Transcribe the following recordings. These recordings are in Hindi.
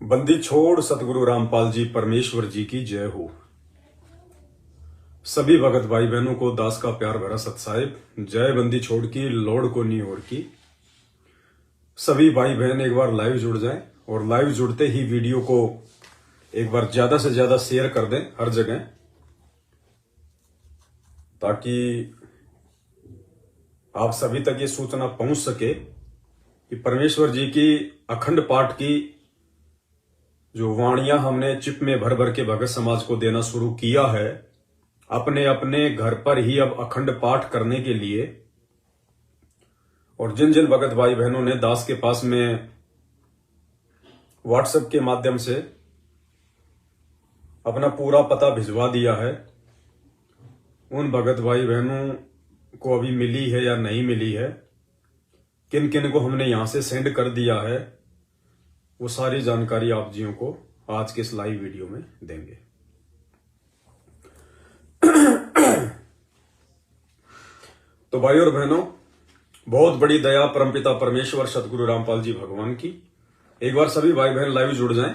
बंदी छोड़ सतगुरु रामपाल जी परमेश्वर जी की जय हो। सभी भगत भाई बहनों को दास का प्यार भरा सत साहिब जय। बंदी छोड़ की लोड़ को नहीं और की। सभी भाई बहन एक बार लाइव जुड़ जाएं और लाइव जुड़ते ही वीडियो को एक बार ज्यादा से ज्यादा शेयर कर दें हर जगह, ताकि आप सभी तक ये सूचना पहुंच सके कि परमेश्वर जी की अखंड पाठ की जो वाणियां हमने चिप में भर भर के भगत समाज को देना शुरू किया है, अपने अपने घर पर ही अब अखंड पाठ करने के लिए। और जिन जिन भगत भाई बहनों ने दास के पास में व्हाट्सएप के माध्यम से अपना पूरा पता भिजवा दिया है, उन भगत भाई बहनों को अभी मिली है या नहीं मिली है, किन किन को हमने यहां से सेंड कर दिया है, वो सारी जानकारी आप जियों को आज के इस लाइव वीडियो में देंगे। तो भाई और बहनों, बहुत बड़ी दया परमपिता परमेश्वर सतगुरु रामपाल जी भगवान की। एक बार सभी भाई बहन लाइव जुड़ जाएं,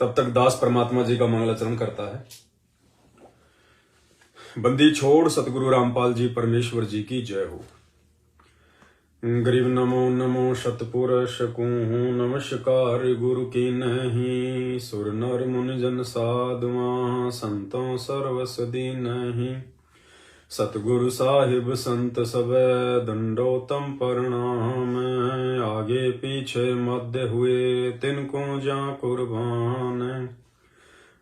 तब तक दास परमात्मा जी का मंगलाचरण करता है। बंदी छोड़ सतगुरु रामपाल जी परमेश्वर जी की जय हो। गरीब नमो नमो शतपुरुष कहूँ नमस्कार गुरु की नहीं। सुर नर मुनि जन साधुआ संतों सर्वस दीन नहीं। सतगुरु साहिब संत सब दंडोतम प्रणाम। आगे पीछे मध्य हुए तिनको जा कुर्बान।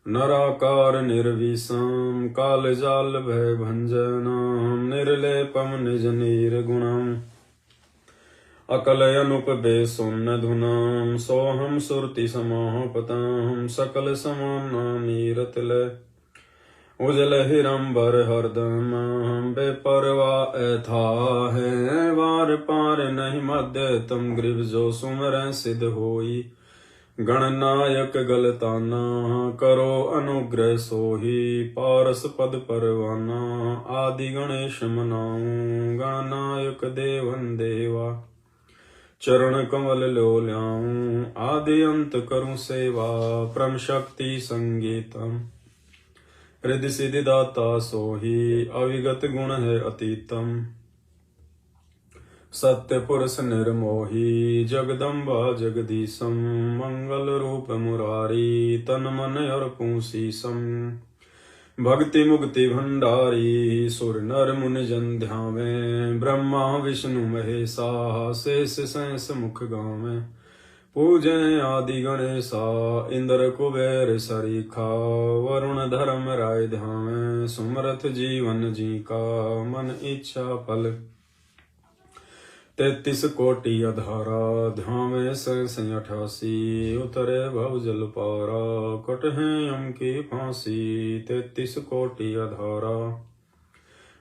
नराकार निर्विषम काल जाल भय भंजनम। निर्लेपम निज निर्गुणम अकल अनुपवेशोन्न धुनाम। सोहम सुरति समापताम सकल समाम नीरतल। उजल हिरंबर हरदम बेपरवा ऐथा है। वार पार नहीं मध्य तम ग्रीव जो सुमर सिद्ध होई। गणनायक गलताना करो अनुग्रह सोही। पारस पद परवाना आदि गणेश मनाऊं। गणनायक देवन देवा चरण कमल लो ल्याऊं। आदि अंत करूं सेवा परम शक्ति संगीतम। हृदय सिद्धि दाता सोही अविगत गुण है अतीतम। सत्य पुरुष निर्मोही जगदम्बा जगदीशम। मंगल रूप मुरारी तन मन अर्पूं शीशम। भक्ति मुक्ति भंडारी सुर नर मुनि जन ध्यावे। ब्रह्मा विष्णु महेशा शेष सहस मुख गावे। पूजय आदि गणेशा इंद्र कुबेर सरीखा। वरुण धर्म राय ध्यावे सुमरथ जीवन जी का। मन इच्छा फल 33 कोटि अधारा। ध्यावे सहस 88 उतरे भव जल पारा। कटहे यम की फांसी 33 कोटि अधारा।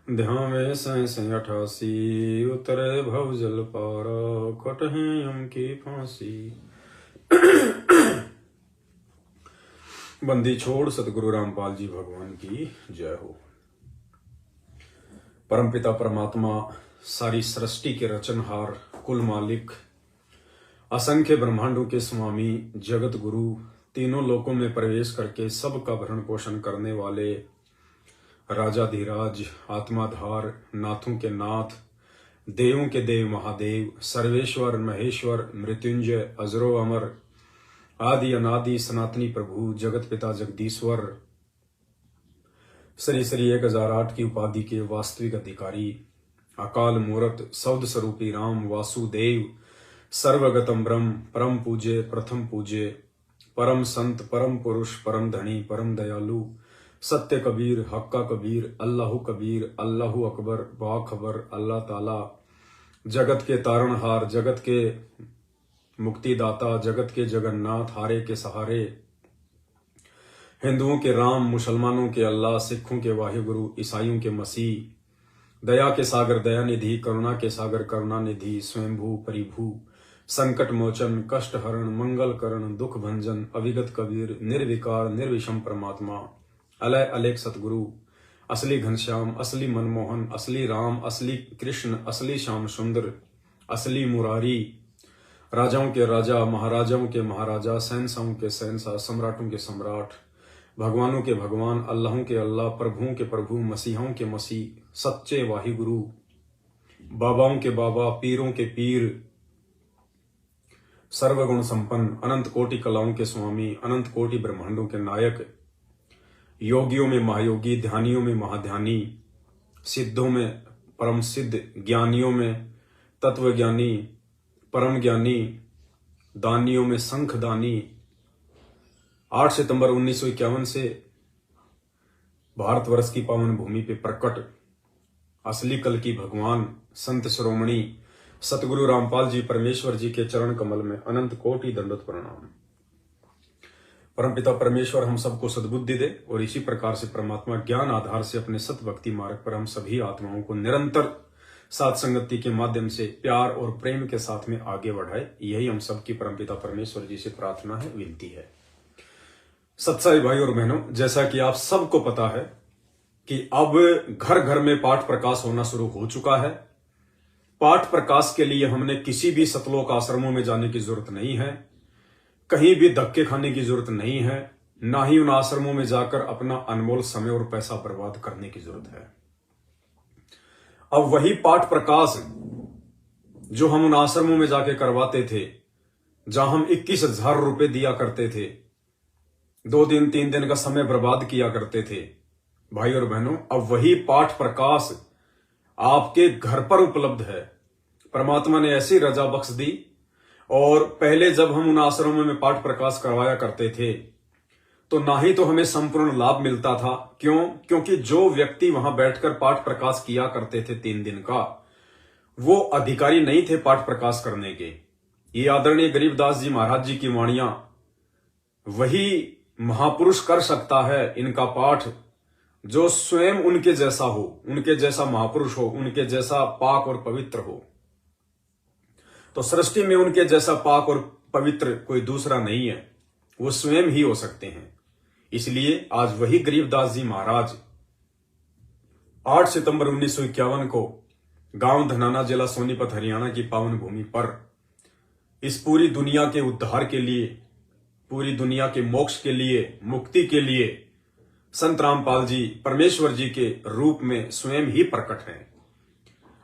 ध्यावे सहस 88 उतरे भव जल पारा। कटहे यम की फांसी। बंदी छोड़ सतगुरु रामपाल जी भगवान की जय हो। परमपिता परमात्मा सारी सृष्टि के रचनहार कुल मालिक असंख्य ब्रह्मांडों के स्वामी जगत गुरु तीनों लोकों में प्रवेश करके सबका भरण पोषण करने वाले राजाधिराज आत्माधार नाथों के नाथ देवों के देव महादेव सर्वेश्वर महेश्वर मृत्युंजय अजरो अमर आदि अनादि सनातनी प्रभु जगत पिता जगदीश्वर श्री श्री 1008 की उपाधि के वास्तविक अधिकारी अकाल मूरत सौद स्वरूपी राम वासुदेव सर्वगतम ब्रह्म परम पूज्य प्रथम पूज्य परम संत परम पुरुष परम धनी परम दयालु सत्य कबीर हक्का कबीर अल्लाहु कबीर अल्लाहु अकबर बाखबर अल्लाह ताला जगत के तारणहार जगत के मुक्तिदाता जगत के जगन्नाथ हारे के सहारे हिंदुओं के राम मुसलमानों के अल्लाह सिखों के वाहिगुरु ईसाइयों के मसीह दया के सागर दया निधि करुणा के सागर करुणा निधि स्वयंभू परिभू संकट मोचन कष्ट हरण मंगल करण दुख भंजन अविगत कबीर निर्विकार निर्विषम परमात्मा अलय अलेख सतगुरु असली घनश्याम असली मनमोहन असली राम असली कृष्ण असली श्याम सुंदर असली मुरारी राजाओं के राजा, महाराजाओं के महाराजा, शहंशाहों के शहंशाह, सम्राटों के सम्राट, भगवानों के भगवान, अल्लाहों के अल्लाह, प्रभुओं के प्रभु, मसीहों के मसीह, सच्चे वाहिगुरु, बाबाओं के बाबा, पीरों के पीर, सर्वगुण संपन्न, अनंत कोटि कलाओं के स्वामी, अनंत कोटि ब्रह्मांडों के नायक, योगियों में महायोगी, ध्यानियों में महाध्यानी, सिद्धों में परम सिद्ध, ज्ञानियों में तत्वज्ञानी, परम ज्ञानी, दानियों में संख दानी, 8 सितंबर 1951 से भारतवर्ष की पावन भूमि पे प्रकट असली कल की भगवान संत शिरोमणि सतगुरु रामपाल जी परमेश्वर जी के चरण कमल में अनंत कोटि दंडवत प्रणाम। परमपिता परमेश्वर हम सबको सद्बुद्धि दे और इसी प्रकार से परमात्मा ज्ञान आधार से अपने सत भक्ति मार्ग पर हम सभी आत्माओं को निरंतर साथ संगति के माध्यम से प्यार और प्रेम के साथ में आगे बढ़ाए। यही हम सबकी परमपिता परमेश्वर जी से प्रार्थना है, विनती है। सत्साई भाई और बहनों, जैसा कि आप सबको पता है कि अब घर घर में पाठ प्रकाश होना शुरू हो चुका है। पाठ प्रकाश के लिए हमने किसी भी सतलोक आश्रमों में जाने की जरूरत नहीं है, कहीं भी धक्के खाने की जरूरत नहीं है, ना ही उन आश्रमों में जाकर अपना अनमोल समय और पैसा बर्बाद करने की जरूरत है। अब वही पाठ प्रकाश जो हम उन आश्रमों में जाके करवाते थे, जहां हम 21,000 रुपए दिया करते थे, 2 दिन 3 दिन का समय बर्बाद किया करते थे, भाई और बहनों, अब वही पाठ प्रकाश आपके घर पर उपलब्ध है। परमात्मा ने ऐसी रजा बख्श दी। और पहले जब हम उन आश्रमों में पाठ प्रकाश करवाया करते थे तो ना ही तो हमें संपूर्ण लाभ मिलता था। क्योंकि जो व्यक्ति वहां बैठकर पाठ प्रकाश किया करते थे 3 दिन का, वो अधिकारी नहीं थे पाठ प्रकाश करने के। ये आदरणीय गरीबदास जी महाराज जी की वाणियां वही महापुरुष कर सकता है इनका पाठ जो स्वयं उनके जैसा हो, उनके जैसा महापुरुष हो, उनके जैसा पाक और पवित्र हो। तो सृष्टि में उनके जैसा पाक और पवित्र कोई दूसरा नहीं है, वो स्वयं ही हो सकते हैं। इसलिए आज वही गरीबदास जी महाराज 8 सितंबर 1951 को गांव धनाना, जिला सोनीपत, हरियाणा की पावन भूमि पर इस पूरी दुनिया के उद्धार के लिए, पूरी दुनिया के मोक्ष के लिए, मुक्ति के लिए संत रामपाल जी परमेश्वर जी के रूप में स्वयं ही प्रकट हैं।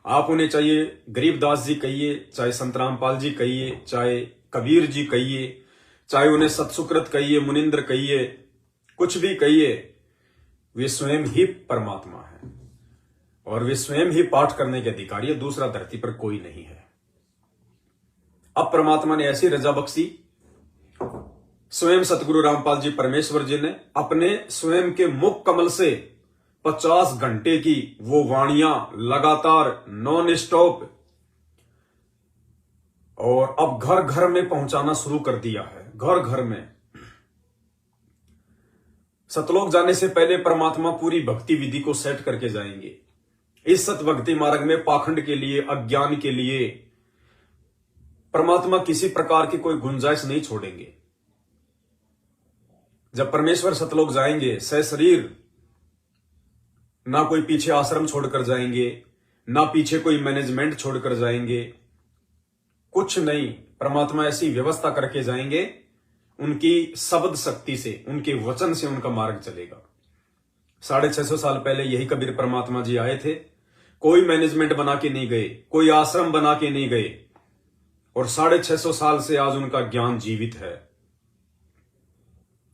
आप उन्हें चाहिए गरीबदास जी कहिए, चाहे संत रामपाल जी कहिए, चाहे कबीर जी कहिए, चाहे उन्हें सतसुकृत कहिए, मुनिंद्र कहिए, कुछ भी कहिए, वे स्वयं ही परमात्मा है और वे स्वयं ही पाठ करने के अधिकारी है। दूसरा धरती पर कोई नहीं है। अब परमात्मा ने ऐसी रजा बख्शी, स्वयं सतगुरु रामपाल जी परमेश्वर जी ने अपने स्वयं के मुख कमल से 50 घंटे की वो वाणियां लगातार नॉन स्टॉप और अब घर घर में पहुंचाना शुरू कर दिया है। घर घर में सतलोक जाने से पहले परमात्मा पूरी भक्ति विधि को सेट करके जाएंगे। इस सत भक्ति मार्ग में पाखंड के लिए, अज्ञान के लिए परमात्मा किसी प्रकार की कोई गुंजाइश नहीं छोड़ेंगे। जब परमेश्वर सतलोक जाएंगे सशरीर, ना कोई पीछे आश्रम छोड़कर जाएंगे, ना पीछे कोई मैनेजमेंट छोड़कर जाएंगे, कुछ नहीं। परमात्मा ऐसी व्यवस्था करके जाएंगे, उनकी शब्द शक्ति से, उनके वचन से उनका मार्ग चलेगा। 650 साल पहले यही कबीर परमात्मा जी आए थे। कोई मैनेजमेंट बना के नहीं गए, कोई आश्रम बना के नहीं गए और 650 साल से आज उनका ज्ञान जीवित है।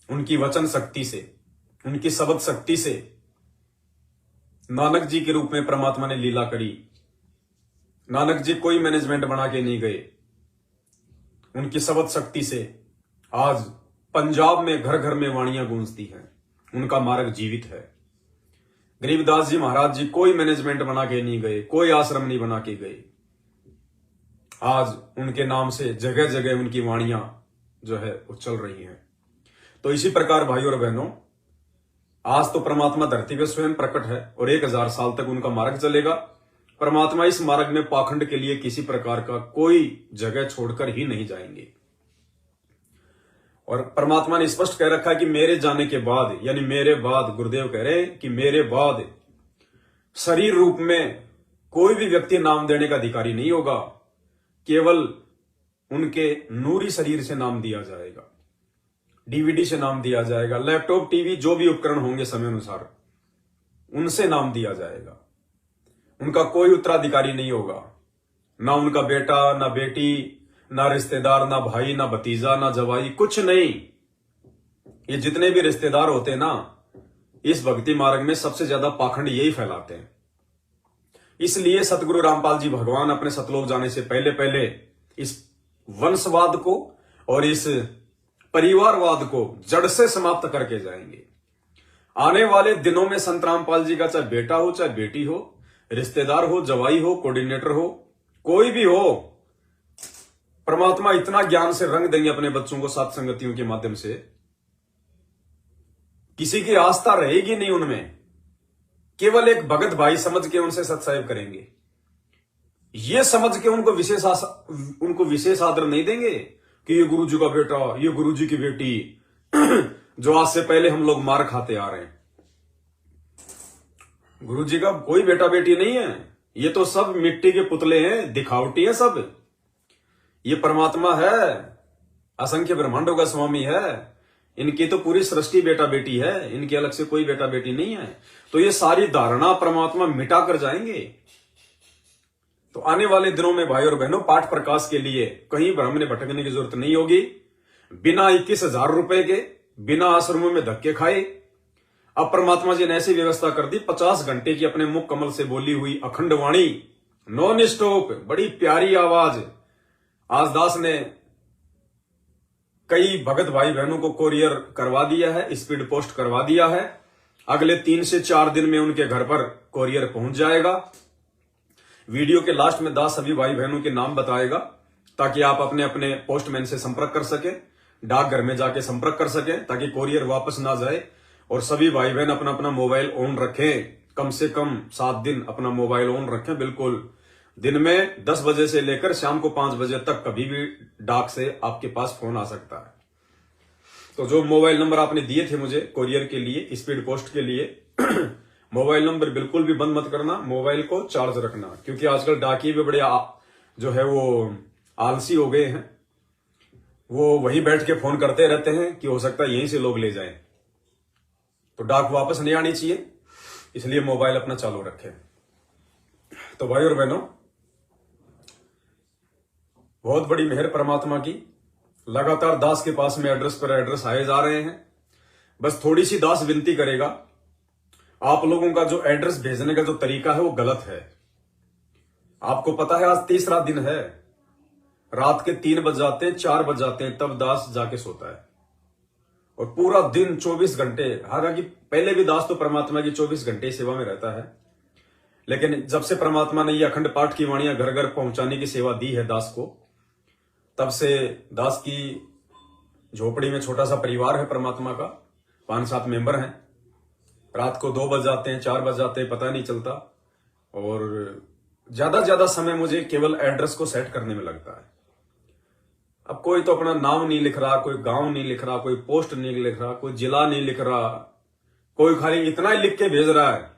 उनकी वचन शक्ति से, उनकी शब्द शक्ति से नानक जी के रूप में परमात्मा ने लीला करी। नानक जी कोई मैनेजमेंट बना के नहीं गए, उनकी शब्द शक्ति से आज पंजाब में घर घर में वाणियां गूंजती हैं। उनका मार्ग जीवित है। गरीबदास जी महाराज जी कोई मैनेजमेंट बना के नहीं गए, कोई आश्रम नहीं बना के गए। आज उनके नाम से जगह जगह उनकी वाणियां जो है वो चल रही हैं। तो इसी प्रकार भाइयों और बहनों, आज तो परमात्मा धरती पे स्वयं प्रकट है और 1000 साल तक उनका मार्ग चलेगा। परमात्मा इस मार्ग में पाखंड के लिए किसी प्रकार का कोई जगह छोड़कर ही नहीं जाएंगे। और परमात्मा ने स्पष्ट कह रखा है कि मेरे जाने के बाद, यानी मेरे बाद, गुरुदेव कह रहे हैं कि मेरे बाद शरीर रूप में कोई भी व्यक्ति नाम देने का अधिकारी नहीं होगा। केवल उनके नूरी शरीर से नाम दिया जाएगा, डीवीडी से नाम दिया जाएगा, लैपटॉप, टीवी, जो भी उपकरण होंगे समय अनुसार उनसे नाम दिया जाएगा। उनका कोई उत्तराधिकारी नहीं होगा, ना उनका बेटा, ना बेटी, ना रिश्तेदार, ना भाई, ना भतीजा, ना जवाई, कुछ नहीं। ये जितने भी रिश्तेदार होते हैं ना, इस भक्ति मार्ग में सबसे ज्यादा पाखंड यही फैलाते हैं। इसलिए सतगुरु रामपाल जी भगवान अपने सतलोक जाने से पहले पहले इस वंशवाद को और इस परिवारवाद को जड़ से समाप्त करके जाएंगे। आने वाले दिनों में संत रामपाल जी का चाहे बेटा हो, चाहे बेटी हो, रिश्तेदार हो, जवाई हो, कोऑर्डिनेटर हो, कोई भी हो, परमात्मा इतना ज्ञान से रंग देंगे अपने बच्चों को सात संगतियों के माध्यम से, किसी की आस्था रहेगी नहीं उनमें। केवल एक भगत भाई समझ के उनसे सत्संग करेंगे। ये समझ के उनको विशेष आदर नहीं देंगे कि ये गुरु जी का बेटा, ये गुरु जी की बेटी, जो आज से पहले हम लोग मार खाते आ रहे हैं। गुरु जी का कोई बेटा बेटी नहीं है, ये तो सब मिट्टी के पुतले हैं, दिखावटी है सब। ये परमात्मा है, असंख्य ब्रह्मांडों का स्वामी है। इनकी तो पूरी सृष्टि बेटा बेटी है, इनके अलग से कोई बेटा बेटी नहीं है। तो ये सारी धारणा परमात्मा मिटा कर जाएंगे। तो आने वाले दिनों में भाई और बहनों, पाठ प्रकाश के लिए कहीं भ्रम में भटकने की जरूरत नहीं होगी। बिना 21,000 रुपए के, बिना आश्रमों में धक्के खाए, अब परमात्मा जी ने ऐसी व्यवस्था कर दी, 50 घंटे की अपने मुख कमल से बोली हुई अखंड वाणी, नॉन स्टॉप, बड़ी प्यारी आवाज। आज दास ने कई भगत भाई बहनों को कोरियर करवा दिया है, स्पीड पोस्ट करवा दिया है। अगले 3 से 4 दिन में उनके घर पर कोरियर पहुंच जाएगा। वीडियो के लास्ट में दास सभी भाई बहनों के नाम बताएगा, ताकि आप अपने अपने पोस्टमैन से संपर्क कर सके, डाकघर में जाके संपर्क कर सके, ताकि कोरियर वापस ना जाए। और सभी भाई बहन अपना अपना मोबाइल ऑन रखें, कम से कम 7 दिन अपना मोबाइल ऑन रखें। बिल्कुल दिन में 10 बजे से लेकर शाम को 5 बजे तक कभी भी डाक से आपके पास फोन आ सकता है। तो जो मोबाइल नंबर आपने दिए थे मुझे कोरियर के लिए, स्पीड पोस्ट के लिए, मोबाइल नंबर बिल्कुल भी बंद मत करना, मोबाइल को चार्ज रखना, क्योंकि आजकल डाकिये भी बड़े जो है वो आलसी हो गए हैं। वो वहीं बैठ के फोन करते रहते हैं कि हो सकता है यहीं से लोग ले जाएं। तो डाक वापस नहीं आनी चाहिए, इसलिए मोबाइल अपना चालू रखें। तो भाई और बहनों, बहुत बड़ी मेहर परमात्मा की, लगातार दास के पास में एड्रेस पर एड्रेस आए जा रहे हैं। बस थोड़ी सी दास विनती करेगा, आप लोगों का जो एड्रेस भेजने का जो तरीका है वो गलत है। आपको पता है आज तीसरा दिन है, रात के 3 बज जाते हैं, 4 बज जाते हैं, तब दास जाके सोता है। और पूरा दिन 24 घंटे, हालांकि पहले भी दास तो परमात्मा की 24 घंटे सेवा में रहता है, लेकिन जब से परमात्मा ने ये अखंड पाठ की वाणियां घर घर पहुंचाने की सेवा दी है दास को, तब से दास की झोपड़ी में छोटा सा परिवार है परमात्मा का, 5-7 मेंबर हैं। रात को 2 बज जाते हैं, 4 बज जाते हैं, पता नहीं चलता। और ज्यादा समय मुझे केवल एड्रेस को सेट करने में लगता है। अब कोई तो अपना नाम नहीं लिख रहा, कोई गांव नहीं लिख रहा, कोई पोस्ट नहीं लिख रहा, कोई जिला नहीं लिख रहा, कोई खाली इतना ही लिख के भेज रहा है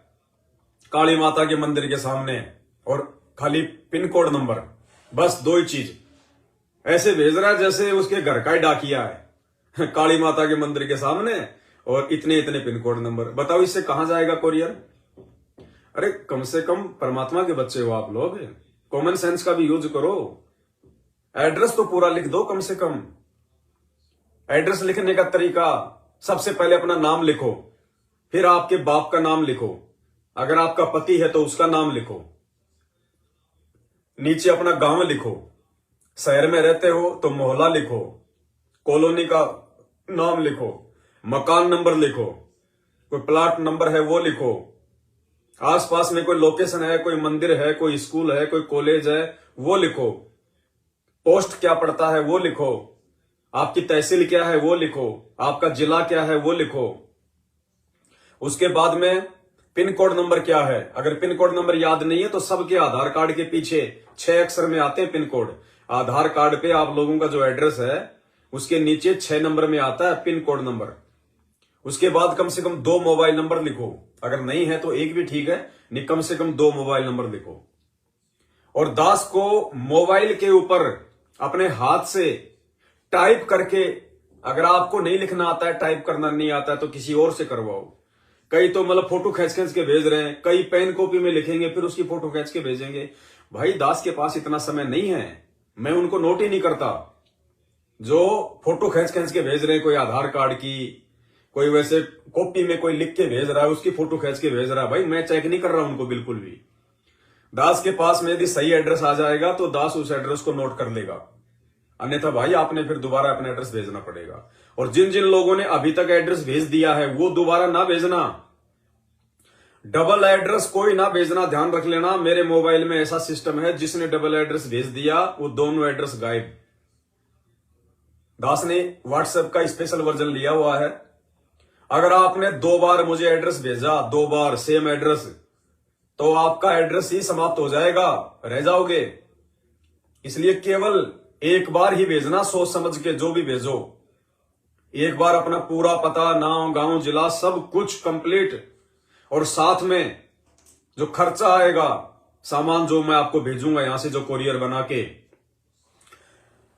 काली माता के मंदिर के सामने, और खाली पिन कोड नंबर, बस 2 ही चीज ऐसे भेज रहा है जैसे उसके घर का ही डाकिया है। काली माता के मंदिर के सामने और इतने पिन कोड नंबर। बताओ इससे कहां जाएगा कोरियर? अरे कम से कम परमात्मा के बच्चे हो आप लोग, कॉमन सेंस का भी यूज करो। एड्रेस तो पूरा लिख दो कम से कम। एड्रेस लिखने का तरीका, सबसे पहले अपना नाम लिखो, फिर आपके बाप का नाम लिखो, अगर आपका पति है तो उसका नाम लिखो, नीचे अपना गांव लिखो, शहर में रहते हो तो मोहल्ला लिखो, कॉलोनी का नाम लिखो, मकान नंबर लिखो, कोई प्लाट नंबर है वो लिखो, आसपास में कोई लोकेशन है, कोई मंदिर है, कोई स्कूल है, कोई कॉलेज है वो लिखो, पोस्ट क्या पड़ता है वो लिखो, आपकी तहसील क्या है वो लिखो, आपका जिला क्या है वो लिखो। उसके बाद में पिन कोड नंबर क्या है, अगर पिन कोड नंबर याद नहीं है तो सबके आधार कार्ड के पीछे 6 अक्षर में आते हैं पिन कोड। आधार कार्ड पे आप लोगों का जो एड्रेस है उसके नीचे 6 नंबर में आता है पिन कोड नंबर। उसके बाद कम से कम 2 मोबाइल नंबर लिखो, अगर नहीं है तो एक भी ठीक है, नहीं कम से कम 2 मोबाइल नंबर लिखो। और दास को मोबाइल के ऊपर अपने हाथ से टाइप करके, अगर आपको नहीं लिखना आता है, टाइप करना नहीं आता है, तो किसी और से करवाओ। कई तो मतलब फोटो खींच के भेज रहे हैं, कई पेन कॉपी में लिखेंगे फिर उसकी फोटो खींच के भेजेंगे। भाई दास के पास इतना समय नहीं है, मैं उनको नोट ही नहीं करता। जो फोटो खींच के भेज रहे हैं, कोई आधार कार्ड की, कोई वैसे कॉपी में कोई लिख के भेज रहा है, उसकी फोटो खींच के भेज रहा है, भाई मैं चेक नहीं कर रहा उनको बिल्कुल भी। दास के पास में यदि सही एड्रेस आ जाएगा तो दास उस एड्रेस को नोट कर लेगा, अन्यथा भाई आपने फिर दोबारा अपना एड्रेस भेजना पड़ेगा। और जिन जिन लोगों ने अभी तक एड्रेस भेज दिया है वो दोबारा ना भेजना, डबल एड्रेस कोई ना भेजना, ध्यान रख लेना। मेरे मोबाइल में ऐसा सिस्टम है, जिसने डबल एड्रेस भेज दिया वो दोनों एड्रेस गायब। दास ने व्हाट्सएप का स्पेशल वर्जन लिया हुआ है। अगर आपने 2 बार मुझे एड्रेस भेजा, 2 बार सेम एड्रेस, तो आपका एड्रेस ही समाप्त हो जाएगा, रह जाओगे। इसलिए केवल एक बार ही भेजना, सोच समझ के जो भी भेजो। एक बार अपना पूरा पता, नाम, गांव, जिला सब कुछ कंप्लीट, और साथ में जो खर्चा आएगा, सामान जो मैं आपको भेजूंगा यहां से, जो कोरियर बना के,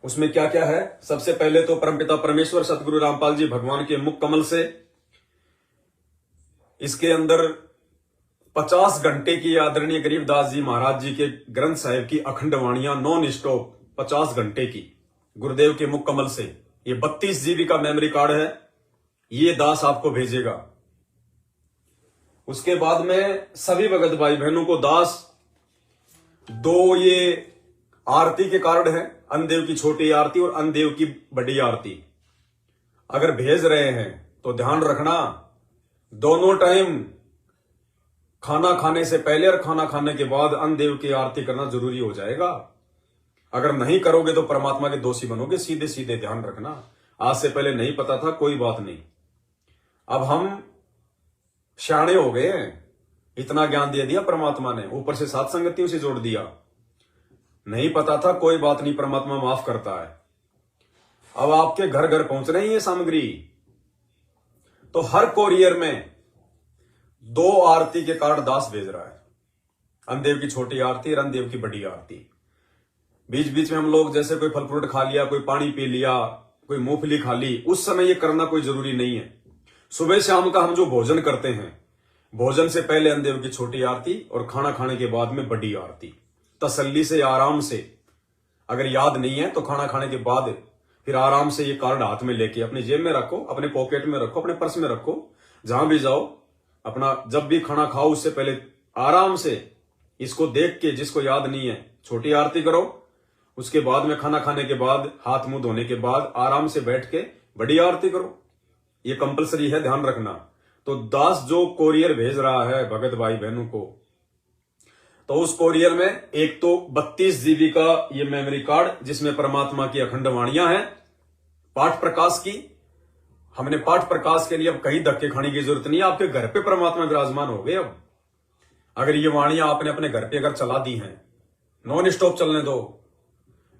उसमें क्या क्या है। सबसे पहले तो परमपिता परमेश्वर सतगुरु रामपाल जी भगवान के मुख कमल से, इसके अंदर 50 घंटे की आदरणीय गरीबदास जी महाराज जी के ग्रंथ साहिब की अखंड वाणियां नॉन स्टॉप 50 घंटे की, गुरुदेव के मुख कमल से। ये 32 GB का मेमोरी कार्ड है, ये दास आपको भेजेगा। उसके बाद में सभी भगत भाई बहनों को दास 2 ये आरती के कार्ड है, अन्नदेव की छोटी आरती और अन्नदेव की बड़ी आरती। अगर भेज रहे हैं तो ध्यान रखना, दोनों टाइम खाना खाने से पहले और खाना खाने के बाद अन्नदेव की आरती करना जरूरी हो जाएगा। अगर नहीं करोगे तो परमात्मा के दोषी बनोगे, सीधे सीधे ध्यान रखना। आज से पहले नहीं पता था, कोई बात नहीं, अब हम शाणे हो गए हैं, इतना ज्ञान दे दिया परमात्मा ने, ऊपर से 7 संगतियों से जोड़ दिया। नहीं पता था, कोई बात नहीं, परमात्मा माफ करता है। अब आपके घर घर पहुंच रही है सामग्री, तो हर कोरियर में 2 आरती के कार्ड दास भेज रहा है, अन्नदेव की छोटी आरती और अन्नदेव की बड़ी आरती। बीच बीच में हम लोग जैसे कोई फल फ्रूट खा लिया, कोई पानी पी लिया, कोई मूंगफली खा ली, उस समय ये करना कोई जरूरी नहीं है। सुबह शाम का हम जो भोजन करते हैं, भोजन से पहले अन्नदेव की छोटी आरती और खाना खाने के बाद में बड़ी आरती, तसल्ली से, आराम से। अगर याद नहीं है तो खाना खाने के बाद फिर आराम से ये कार्ड हाथ में लेके अपनी जेब में रखो, अपने पॉकेट में रखो, अपने पर्स में रखो, जहां भी जाओ, अपना जब भी खाना खाओ उससे पहले आराम से इसको देख के, जिसको याद नहीं है, छोटी आरती करो। उसके बाद में खाना खाने के बाद, हाथ मुंह धोने के बाद आराम से बैठ के बड़ी आरती करो। ये कंपलसरी है, ध्यान रखना। तो दास जो कोरियर भेज रहा है भगत भाई बहनों को, तो उस कोरियर में एक तो 32 GB का ये मेमोरी कार्ड, जिसमें परमात्मा की अखंड वाणियां हैं, पाठ प्रकाश की। हमने पाठ प्रकाश के लिए अब कहीं धक्के खाने की जरूरत नहीं है, आपके घर पे परमात्मा विराजमान हो गए। अब अगर ये वाणियां आपने अपने घर पे अगर चला दी हैं, नॉन स्टॉप चलने दो,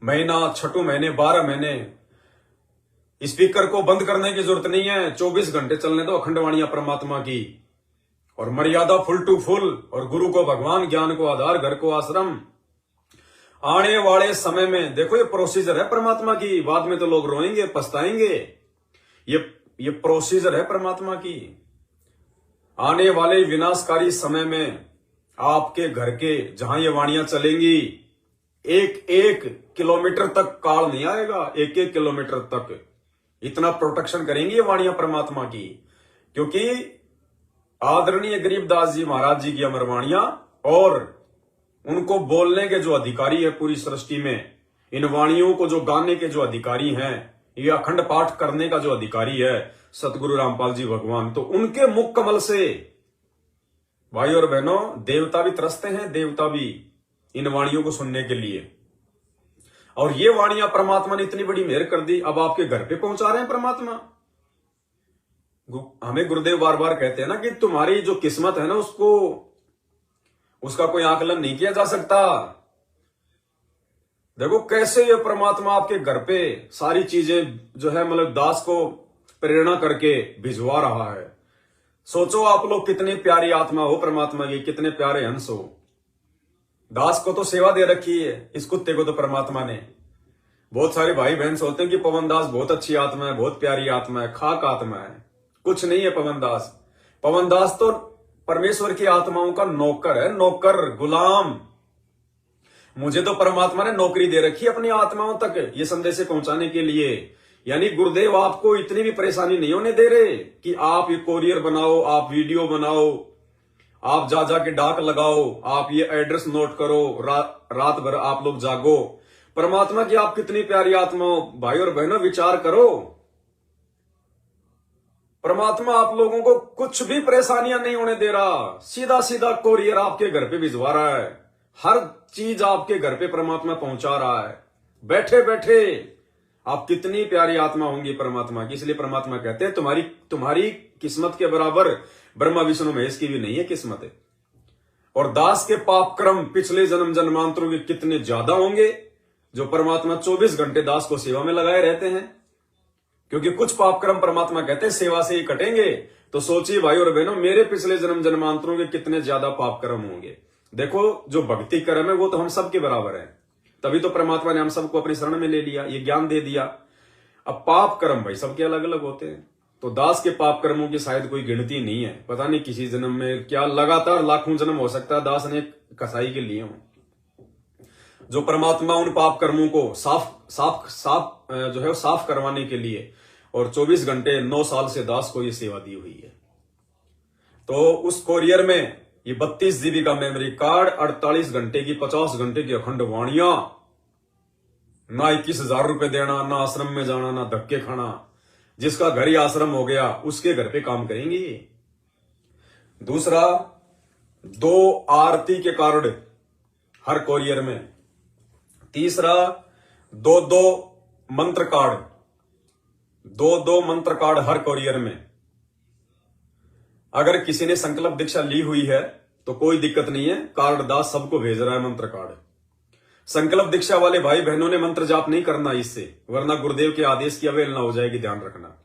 महीना, 6 महीने, 12 महीने, स्पीकर को बंद करने की जरूरत नहीं है, 24 घंटे चलने दो अखंड वाणियां परमात्मा की। और मर्यादा फुल टू फुल, और गुरु को भगवान, ज्ञान को आधार, घर को आश्रम। आने वाले समय में देखो, ये प्रोसीजर है परमात्मा की, बाद में तो लोग रोएंगे, पछताएंगे। ये प्रोसीजर है परमात्मा की। आने वाले विनाशकारी समय में आपके घर के जहां ये वाणियां चलेंगी, 1-1 किलोमीटर तक काल नहीं आएगा, 1-1 किलोमीटर तक इतना प्रोटेक्शन करेंगी ये वाणियां परमात्मा की। क्योंकि आदरणीय गरीबदास जी महाराज जी की अमर वाणियां, और उनको बोलने के जो अधिकारी है पूरी सृष्टि में, इन वाणियों को जो गाने के जो अधिकारी हैं, ये अखंड पाठ करने का जो अधिकारी है सतगुरु रामपाल जी भगवान, तो उनके मुख कमल से भाई और बहनों देवता भी तरसते हैं, देवता भी इन वाणियों को सुनने के लिए। और ये वाणियां परमात्मा ने इतनी बड़ी मेहर कर दी, अब आपके घर पे पहुंचा रहे हैं परमात्मा। हमें गुरुदेव बार बार कहते हैं ना कि तुम्हारी जो किस्मत है ना, उसका कोई आकलन नहीं किया जा सकता। देखो कैसे ये परमात्मा आपके घर पे सारी चीजें जो है, मतलब दास को प्रेरणा करके भिजवा रहा है। सोचो आप लोग कितनी प्यारी आत्मा हो परमात्मा की, कितने प्यारे हंस हो। दास को तो सेवा दे रखी है, इस कुत्ते को तो परमात्मा ने बहुत सारे भाई बहन सोचते हैं कि पवन दास बहुत अच्छी आत्मा है, बहुत प्यारी आत्मा है, खाक आत्मा है। कुछ नहीं है पवन दास। पवन दास तो परमेश्वर की आत्माओं का नौकर है, नौकर, गुलाम। मुझे तो परमात्मा ने नौकरी दे रखी है अपनी आत्माओं तक ये संदेश पहुंचाने के लिए। यानी गुरुदेव आपको इतनी भी परेशानी नहीं होने दे रहे कि आप ये कोरियर बनाओ, आप वीडियो बनाओ, आप जा जाके डाक लगाओ, आप ये एड्रेस नोट करो, रात भर आप लोग जागो। परमात्मा की आप कितनी प्यारी आत्माओं, भाई और बहनों, विचार करो। परमात्मा आप लोगों को कुछ भी परेशानियां नहीं होने दे रहा, सीधा सीधा कोरियर आपके घर पे भिजवा रहा है। हर चीज आपके घर पे परमात्मा पहुंचा रहा है बैठे बैठे। आप कितनी प्यारी आत्मा होंगी परमात्मा की। इसलिए परमात्मा कहते हैं तुम्हारी किस्मत के बराबर ब्रह्मा विष्णु महेश की भी नहीं है किस्मत है। और दास के पाप क्रम पिछले जन्म जन्मांतरों के कितने ज्यादा होंगे, जो परमात्मा 24 घंटे दास को सेवा में लगाए रहते हैं। क्योंकि कुछ पाप क्रम परमात्मा कहते हैं सेवा से ही कटेंगे। तो सोचिए भाई और बहनों, मेरे पिछले जन्म जन्मांतरों के कितने ज्यादा पाप कर्म होंगे। देखो, जो भक्ति कर्म है वो तो हम सबके बराबर है, तभी तो परमात्मा ने हम सबको अपनी शरण में ले लिया, ये ज्ञान दे दिया। अब पाप कर्म भाई सबके अलग अलग होते हैं। तो दास के पाप कर्मों की शायद कोई गिनती नहीं है। पता नहीं किसी जन्म में क्या, लगातार लाखों जन्म हो सकता है दास ने कसाई के लिए हो, जो परमात्मा उन पाप कर्मों को साफ करवाने के लिए और 24 घंटे 9 साल से दास को ये सेवा दी हुई है। तो उस कोरियर में ये 32 जीबी का मेमोरी कार्ड, 48 घंटे की 50 घंटे की अखंड वाणियां, ना 21,000 रुपए देना, ना आश्रम में जाना, ना धक्के खाना। जिसका घर ही आश्रम हो गया उसके घर पे काम करेंगे। दूसरा, 2 आरती के कार्ड हर कोरियर में। तीसरा, 2 मंत्र कार्ड, 2 मंत्र कार्ड हर कोरियर में। अगर किसी ने संकल्प दीक्षा ली हुई है तो कोई दिक्कत नहीं है, कार्ड दास सबको भेज रहा है मंत्र कार्ड। संकल्प दीक्षा वाले भाई बहनों ने मंत्र जाप नहीं करना इससे, वरना गुरुदेव के आदेश की अवहेलना हो जाएगी, ध्यान रखना।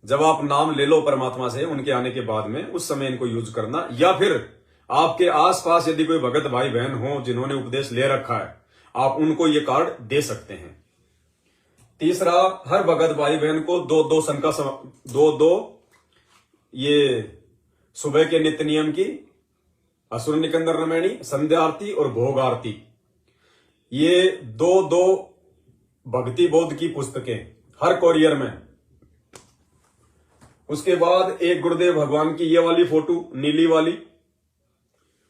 जब आप नाम ले लो परमात्मा से उनके आने के बाद में, उस समय इनको यूज करना। या फिर आपके आसपास यदि कोई भगत भाई बहन हो जिन्होंने उपदेश ले रखा है, आप उनको ये कार्ड दे सकते हैं। तीसरा, हर भगत भाई बहन को 2 ये सुबह के नित्य नियम की असुर निकंदर रामायणी, संध्या आरती और भोग आरती, ये 2 भक्ति बोध की पुस्तकें हर कोरियर में। उसके बाद एक गुरुदेव भगवान की ये वाली फोटो नीली वाली,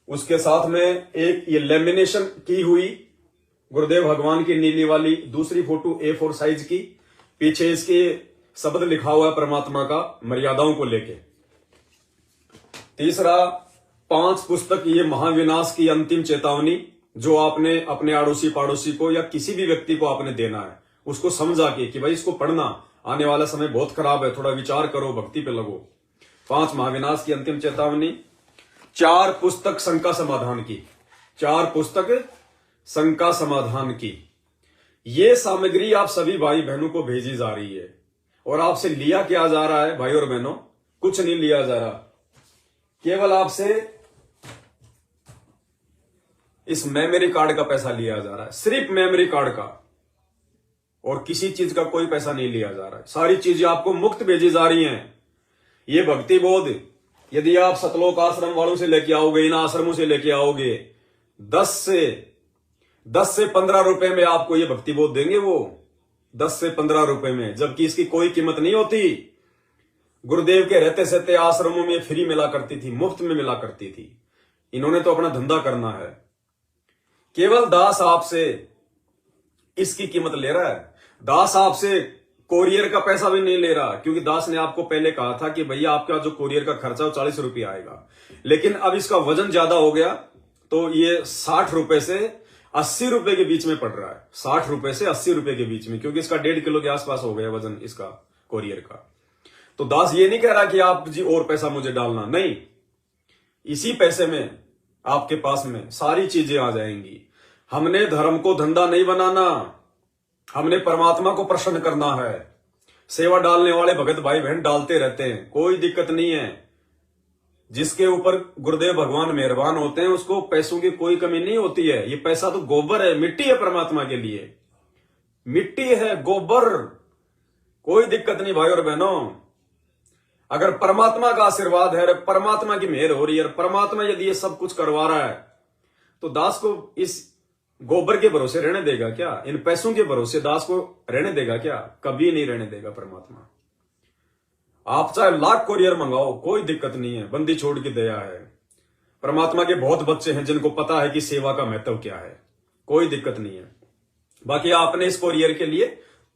उसके साथ में एक ये लेमिनेशन की हुई गुरुदेव भगवान की नीली वाली दूसरी फोटो A4 साइज की, पीछे इसके शब्द लिखा हुआ है परमात्मा का मर्यादाओं को लेके। तीसरा, 5 पुस्तक ये महाविनाश की अंतिम चेतावनी, जो आपने अपने आड़ोसी पाड़ोसी को या किसी भी व्यक्ति को आपने देना है, उसको समझा के कि भाई इसको पढ़ना, आने वाला समय बहुत खराब है, थोड़ा विचार करो, भक्ति पे लगो। 5 महाविनाश की अंतिम चेतावनी। 4 पुस्तक शंका समाधान की, 4 पुस्तक शंका समाधान की। ये सामग्री आप सभी भाई बहनों को भेजी जा रही है। और आपसे लिया क्या जा रहा है भाई और बहनों? कुछ नहीं लिया जा रहा, केवल आपसे इस मेमोरी कार्ड का पैसा लिया जा रहा है, सिर्फ मेमोरी कार्ड का, और किसी चीज का कोई पैसा नहीं लिया जा रहा है। सारी चीजें आपको मुफ्त भेजी जा रही हैं। ये भक्ति बोध यदि आप सतलोक आश्रम वालों से लेके आओगे, इन आश्रमों से लेके आओगे, 10 से 15 रुपए में आपको ये भक्ति बोध देंगे वो, 10 से 15 रुपए में, जबकि इसकी कोई कीमत नहीं होती। गुरुदेव के रहते सहते आश्रमों में फ्री मिला करती थी, मुफ्त में मिला करती थी। इन्होंने तो अपना धंधा करना है। केवल दास आपसे इसकी कीमत ले रहा है। दास आपसे कोरियर का पैसा भी नहीं ले रहा, क्योंकि दास ने आपको पहले कहा था कि भैया आपका जो कोरियर का खर्चा है 40 रुपये आएगा। लेकिन अब इसका वजन ज्यादा हो गया, तो ये 60 रुपए से 80 रुपए के बीच में पड़ रहा है। 60 रुपए से 80 रुपए के बीच में, क्योंकि इसका 1.5 किलो के आसपास हो गया वजन इसका कोरियर का। तो दास ये नहीं कह रहा कि आप जी और पैसा मुझे डालना, नहीं, इसी पैसे में आपके पास में सारी चीजें आ जाएंगी। हमने धर्म को धंधा नहीं बनाना, हमने परमात्मा को प्रसन्न करना है। सेवा डालने वाले भगत भाई बहन डालते रहते हैं, कोई दिक्कत नहीं है। जिसके ऊपर गुरुदेव भगवान मेहरबान होते हैं उसको पैसों की कोई कमी नहीं होती है। ये पैसा तो गोबर है, मिट्टी है परमात्मा के लिए। मिट्टी है, गोबर, कोई दिक्कत नहीं भाई और बहनों। अगर परमात्मा का आशीर्वाद है, परमात्मा की मेहर हो रही है, परमात्मा यदि ये सब कुछ करवा रहा है, तो दास को इस गोबर के भरोसे रहने देगा क्या? इन पैसों के भरोसे दास को रहने देगा क्या? कभी नहीं रहने देगा परमात्मा। आप चाहे लाख कोरियर मंगाओ, कोई दिक्कत नहीं है, बंदी छोड़ की दया है। परमात्मा के बहुत बच्चे हैं जिनको पता है कि सेवा का महत्व क्या है, कोई दिक्कत नहीं है। बाकी आपने इस कोरियर के लिए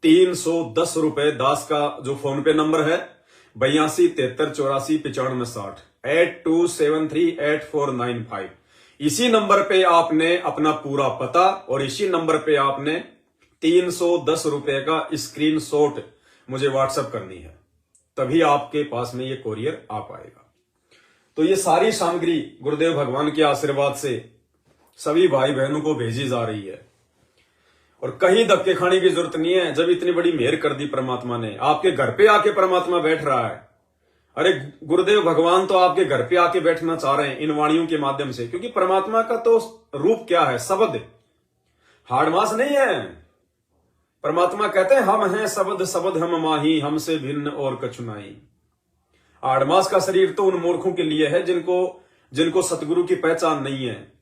310 रुपए दास का जो फोन पे नंबर है 8273849560 82738495, इसी नंबर पे आपने अपना पूरा पता और इसी नंबर पे आपने 310 रुपए का स्क्रीनशॉट मुझे व्हाट्सएप करनी है, तभी आपके पास में ये कोरियर आ पाएगा। तो ये सारी सामग्री गुरुदेव भगवान के आशीर्वाद से सभी भाई बहनों को भेजी जा रही है और कहीं धक्के खाने की जरूरत नहीं है। जब इतनी बड़ी मेहर कर दी परमात्मा ने, आपके घर पे आके परमात्मा बैठ रहा है। अरे गुरुदेव भगवान तो आपके घर पे आके बैठना चाह रहे हैं इन वाणियों के माध्यम से, क्योंकि परमात्मा का तो रूप क्या है? शब्द, हाड़ मास नहीं है। परमात्मा कहते हैं हम हैं शब्द, शब्द हम माही, हमसे भिन्न और कछु नहीं। आड़मास का शरीर तो उन मूर्खों के लिए है जिनको सतगुरु की पहचान नहीं है।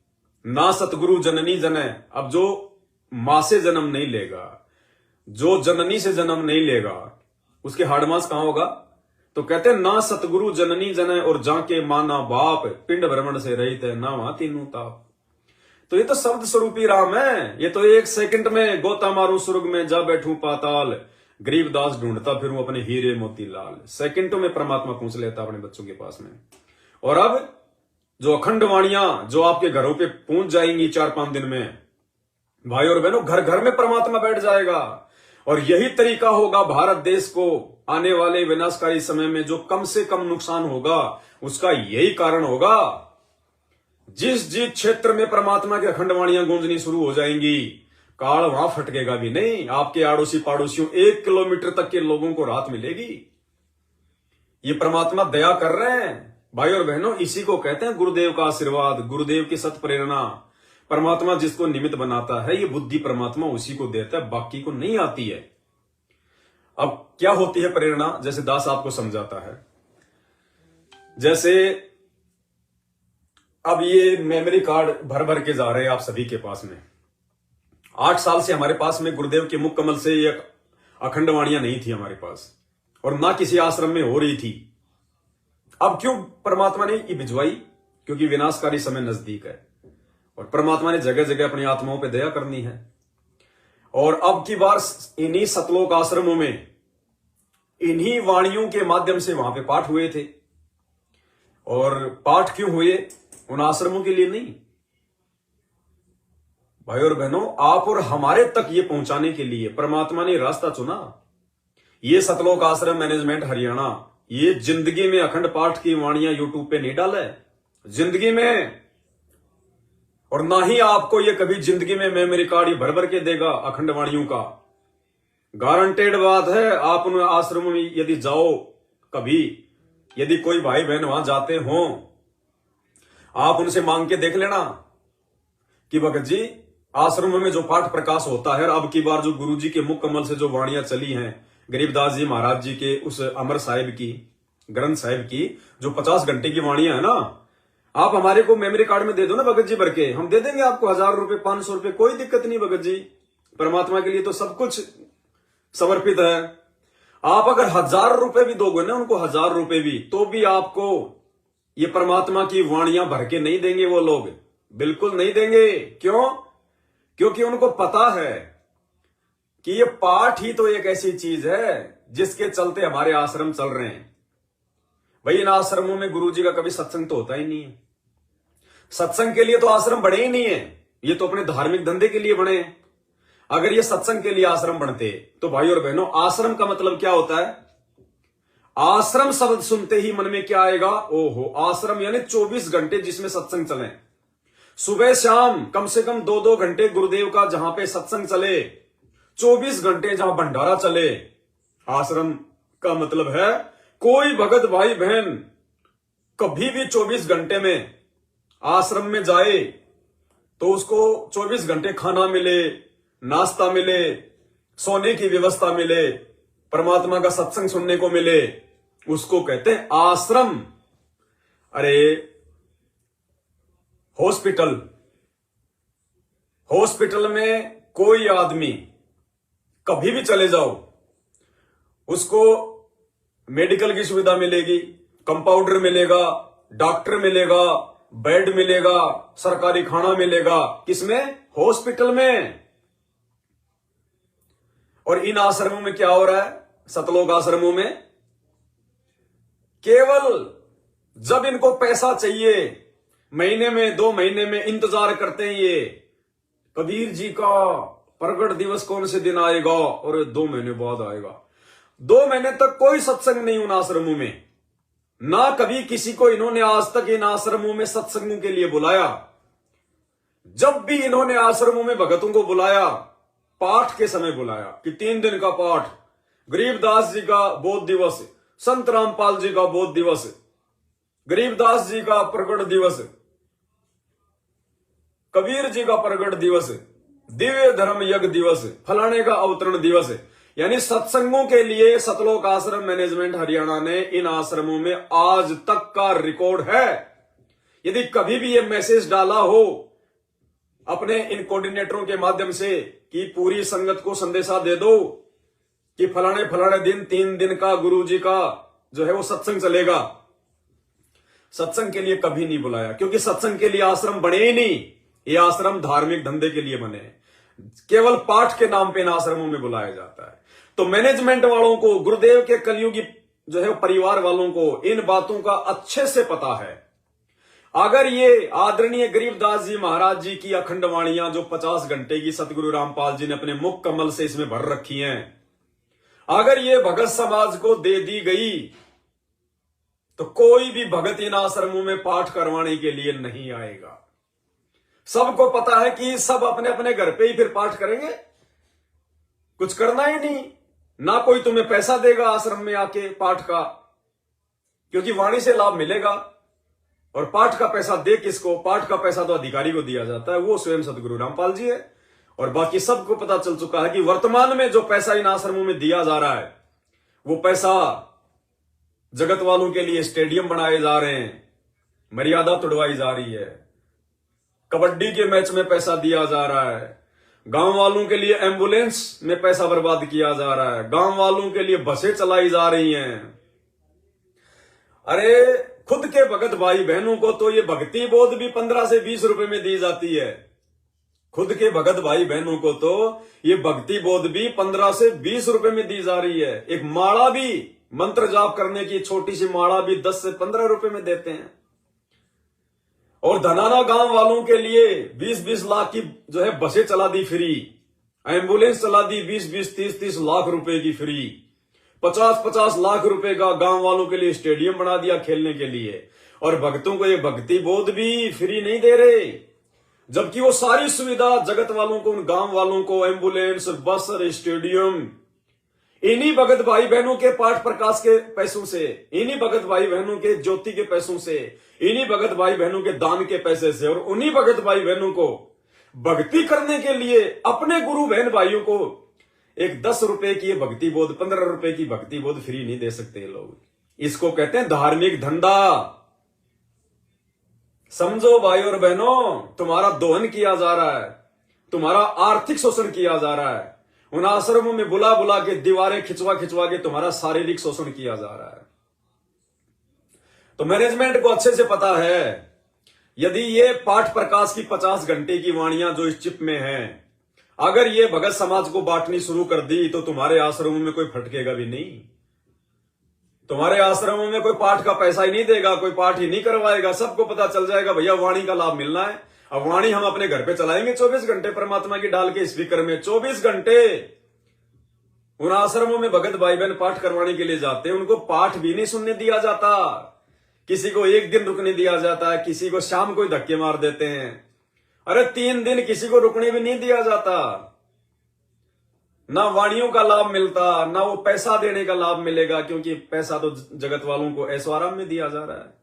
ना सतगुरु जननी जने, अब जो मां से जन्म नहीं लेगा, जो जननी से जन्म नहीं लेगा, उसके हाड़मास कहां होगा? तो कहते हैं ना सतगुरु जननी जने और जाके माना बाप, पिंड भ्रमण से रहित है ना वहां तीनों ताप। तो ये तो शब्द स्वरूपी राम है। ये तो एक सेकंड में गोता मारू स्वर्ग में जा बैठूं पाताल, गरीबदास ढूंढता फिरूं अपने हीरे मोतीलाल। सेकंडों में परमात्मा पहुंच लेता अपने बच्चों के पास में। और अब जो अखंड वाणियां जो आपके घरों पे पहुंच जाएंगी 4-5 दिन में, भाई और बहनों, घर घर में परमात्मा बैठ जाएगा। और यही तरीका होगा भारत देश को आने वाले विनाशकारी समय में जो कम से कम नुकसान होगा, उसका यही कारण होगा। जिस जिस क्षेत्र में परमात्मा की अखंड वाणियां गूंजनी शुरू हो जाएंगी, काल वहां फटकेगा भी नहीं। आपके आड़ोसी पाड़ोसियों 1 किलोमीटर तक के लोगों को राहत मिलेगी। ये परमात्मा दया कर रहे हैं भाई और बहनों। इसी को कहते हैं गुरुदेव का आशीर्वाद, गुरुदेव की सत प्रेरणा। परमात्मा जिसको निमित्त बनाता है, ये बुद्धि परमात्मा उसी को देता है, बाकी को नहीं आती है। अब क्या होती है प्रेरणा? जैसे दास आपको समझाता है। जैसे अब ये मेमोरी कार्ड भर भर के जा रहे हैं आप सभी के पास में। 8 साल से हमारे पास में गुरुदेव के मुख कमल से ये अखंड वाणियां नहीं थी हमारे पास, और ना किसी आश्रम में हो रही थी। अब क्यों परमात्मा ने ये भिजवाई? क्योंकि विनाशकारी समय नजदीक है और परमात्मा ने जगह जगह अपनी आत्माओं पे दया करनी है। और अब की बार इन्हीं सतलोक आश्रमों में इन्हीं वाणियों के माध्यम से वहां पे पाठ हुए थे। और पाठ क्यों हुए? उन आश्रमों के लिए नहीं भाई और बहनों, आप और हमारे तक ये पहुंचाने के लिए परमात्मा ने रास्ता चुना। ये सतलोक आश्रम मैनेजमेंट हरियाणा ये जिंदगी में अखंड पाठ की वाणियां यूट्यूब पे नहीं डाला है, जिंदगी में। और ना ही आपको ये कभी जिंदगी में मेमोरी कार्ड भर भर के देगा अखंड वाणियों का। गारंटेड बात है। आप उन आश्रमों में यदि जाओ, कभी यदि कोई भाई बहन वहां जाते हो, आप उनसे मांग के देख लेना कि भगत जी आश्रमों में जो पाठ प्रकाश होता है, अब की बार जो गुरु जी के मुख कमल से जो वाणियां चली हैं, गरीबदास जी महाराज जी के उस अमर साहिब की, ग्रंथ साहिब की जो 50 घंटे की वाणियां है ना, आप हमारे को मेमोरी कार्ड में दे दो ना भगत जी भर के, हम दे देंगे आपको 1000 रुपए 500 रुपए, कोई दिक्कत नहीं भगत जी। परमात्मा के लिए तो सब कुछ समर्पित है। आप अगर 1000 रुपए भी दोगे ना उनको, 1000 रुपए भी, तो भी आपको ये परमात्मा की वाणियां भर के नहीं देंगे वो लोग, बिल्कुल नहीं देंगे। क्यों? क्योंकि उनको पता है कि ये पाठ ही तो एक ऐसी चीज है जिसके चलते हमारे आश्रम चल रहे हैं। भाई इन आश्रमों में गुरु जी का कभी सत्संग तो होता ही नहीं है। सत्संग के लिए तो आश्रम बने ही नहीं है, ये तो अपने धार्मिक धंधे के लिए बने हैं। अगर ये सत्संग के लिए आश्रम बनते तो भाई और बहनों, आश्रम का मतलब क्या होता है? आश्रम शब्द सुनते ही मन में क्या आएगा? ओहो, आश्रम यानी 24 घंटे जिसमें सत्संग चले, सुबह शाम कम से कम 2-2 घंटे गुरुदेव का जहां पे सत्संग चले, 24 घंटे जहां भंडारा चले। आश्रम का मतलब है कोई भगत भाई बहन कभी भी 24 घंटे में आश्रम में जाए तो उसको 24 घंटे खाना मिले, नाश्ता मिले, सोने की व्यवस्था मिले, परमात्मा का सत्संग सुनने को मिले, उसको कहते हैं आश्रम। अरे हॉस्पिटल में कोई आदमी कभी भी चले जाओ, उसको मेडिकल की सुविधा मिलेगी, कंपाउंडर मिलेगा, डॉक्टर मिलेगा, बेड मिलेगा, सरकारी खाना मिलेगा। किसमें? हॉस्पिटल में। और इन आश्रमों में क्या हो रहा है? सतलोक आश्रमों में केवल जब इनको पैसा चाहिए, महीने में 2 महीने में इंतजार करते हैं ये कबीर जी का प्रगट दिवस कौन से दिन आएगा, और 2 महीने बाद आएगा। 2 महीने तक कोई सत्संग नहीं उन आश्रमों में, ना कभी किसी को इन्होंने आज तक इन आश्रमों में सत्संगों के लिए बुलाया। जब भी इन्होंने आश्रमों में भगतों को बुलाया, पाठ के समय बुलाया कि 3 दिन का पाठ, गरीबदास जी का बोध दिवस, संत रामपाल जी का बोध दिवस, गरीबदास जी का प्रगट दिवस, कबीर जी का प्रगट दिवस, दिव्य धर्म यज्ञ दिवस, फलाने का अवतरण दिवस। यानी सत्संगों के लिए सतलोक आश्रम मैनेजमेंट हरियाणा ने इन आश्रमों में आज तक का रिकॉर्ड है। यदि कभी भी ये मैसेज डाला हो अपने इन कोऑर्डिनेटरों के माध्यम से कि पूरी संगत को संदेशा दे दो कि फलाने फलाने दिन 3 दिन का गुरु जी का जो है वो सत्संग चलेगा, सत्संग के लिए कभी नहीं बुलाया, क्योंकि सत्संग के लिए आश्रम बने ही नहीं। ये आश्रम धार्मिक धंधे के लिए बने, केवल पाठ के नाम पे इन आश्रमों में बुलाया जाता है। तो मैनेजमेंट वालों को, गुरुदेव के कलयुगी जो है परिवार वालों को इन बातों का अच्छे से पता है। अगर ये आदरणीय गरीबदास जी महाराज जी की अखंड वाणियां जो 50 घंटे की सतगुरु रामपाल जी ने अपने मुख कमल से इसमें भर रखी हैं, अगर ये भगत समाज को दे दी गई तो कोई भी भगत इन आश्रमों में पाठ करवाने के लिए नहीं आएगा। सबको पता है कि सब अपने अपने घर पे ही फिर पाठ करेंगे, कुछ करना ही नहीं, ना कोई तुम्हें पैसा देगा आश्रम में आके पाठ का, क्योंकि वाणी से लाभ मिलेगा। और पाठ का पैसा दे किसको? पाठ का पैसा तो अधिकारी को दिया जाता है, वो स्वयं सतगुरु रामपाल जी है। और बाकी सबको पता चल चुका है कि वर्तमान में जो पैसा इन आश्रमों में दिया जा रहा है, वो पैसा जगत वालों के लिए स्टेडियम बनाए जा रहे हैं, मर्यादा तोड़वाई जा रही है, कबड्डी के मैच में पैसा दिया जा रहा है, गांव वालों के लिए एम्बुलेंस में पैसा बर्बाद किया जा रहा है, गांव वालों के लिए बसें चलाई जा रही हैं। अरे खुद के भगत भाई बहनों को तो ये भक्ति बोध भी 15 से 20 रुपए में दी जाती है। खुद के भगत भाई बहनों को तो ये भक्ति बोध भी 15 से 20 रुपए में दी जा रही है। एक माला भी, मंत्र जाप करने की छोटी सी माला भी 10 से 15 रुपए में देते हैं। और धनाना गांव वालों के लिए 20-20 लाख की जो है बसें चला दी फ्री, एम्बुलेंस चला दी 20-20, 30-30 लाख रुपए की फ्री, 50-50 लाख रुपए का गांव वालों के लिए स्टेडियम बना दिया खेलने के लिए। और भक्तों को ये भक्ति बोध भी फ्री नहीं दे रहे, जबकि वो सारी सुविधा जगत वालों को, उन गांव वालों को एम्बुलेंस, बस, स्टेडियम, इन्हीं भगत भाई बहनों के पाठ प्रकाश के पैसों से, इन्हीं भगत भाई बहनों के ज्योति के पैसों से, इन्हीं भगत भाई बहनों के दान के पैसे से, और उन्हीं भगत भाई बहनों को भक्ति करने के लिए अपने गुरु बहन भाइयों को एक 10 रुपए की भक्ति बोध, 15 रुपए की भक्ति बोध फ्री नहीं दे सकते लोग। इसको कहते हैं धार्मिक धंधा। समझो भाई और बहनों, तुम्हारा दोहन किया जा रहा है, तुम्हारा आर्थिक शोषण किया जा रहा है, उन आश्रमों में बुला बुला के दीवारें खिंचवा खिंचवा के तुम्हारा शारीरिक शोषण किया जा रहा है। तो मैनेजमेंट को अच्छे से पता है, यदि ये पाठ प्रकाश की 50 घंटे की वाणियां जो इस चिप में हैं, अगर ये भगत समाज को बांटनी शुरू कर दी तो तुम्हारे आश्रमों में कोई फटकेगा भी नहीं, तुम्हारे आश्रमों में कोई पाठ का पैसा ही नहीं देगा, कोई पाठ ही नहीं करवाएगा। सबको पता चल जाएगा भैया वाणी का लाभ मिलना है, अब वाणी हम अपने घर पे चलाएंगे 24 घंटे परमात्मा की डाल के स्पीकर में। 24 घंटे उन आश्रमों में भगत भाई बहन पाठ करवाने के लिए जाते हैं, उनको पाठ भी नहीं सुनने दिया जाता, किसी को 1 दिन रुकने दिया जाता है, किसी को शाम को ही धक्के मार देते हैं। अरे 3 दिन किसी को रुकने भी नहीं दिया जाता, ना वाणियों का लाभ मिलता, ना वो पैसा देने का लाभ मिलेगा, क्योंकि पैसा तो जगत वालों को ऐश्वर्य में दिया जा रहा है।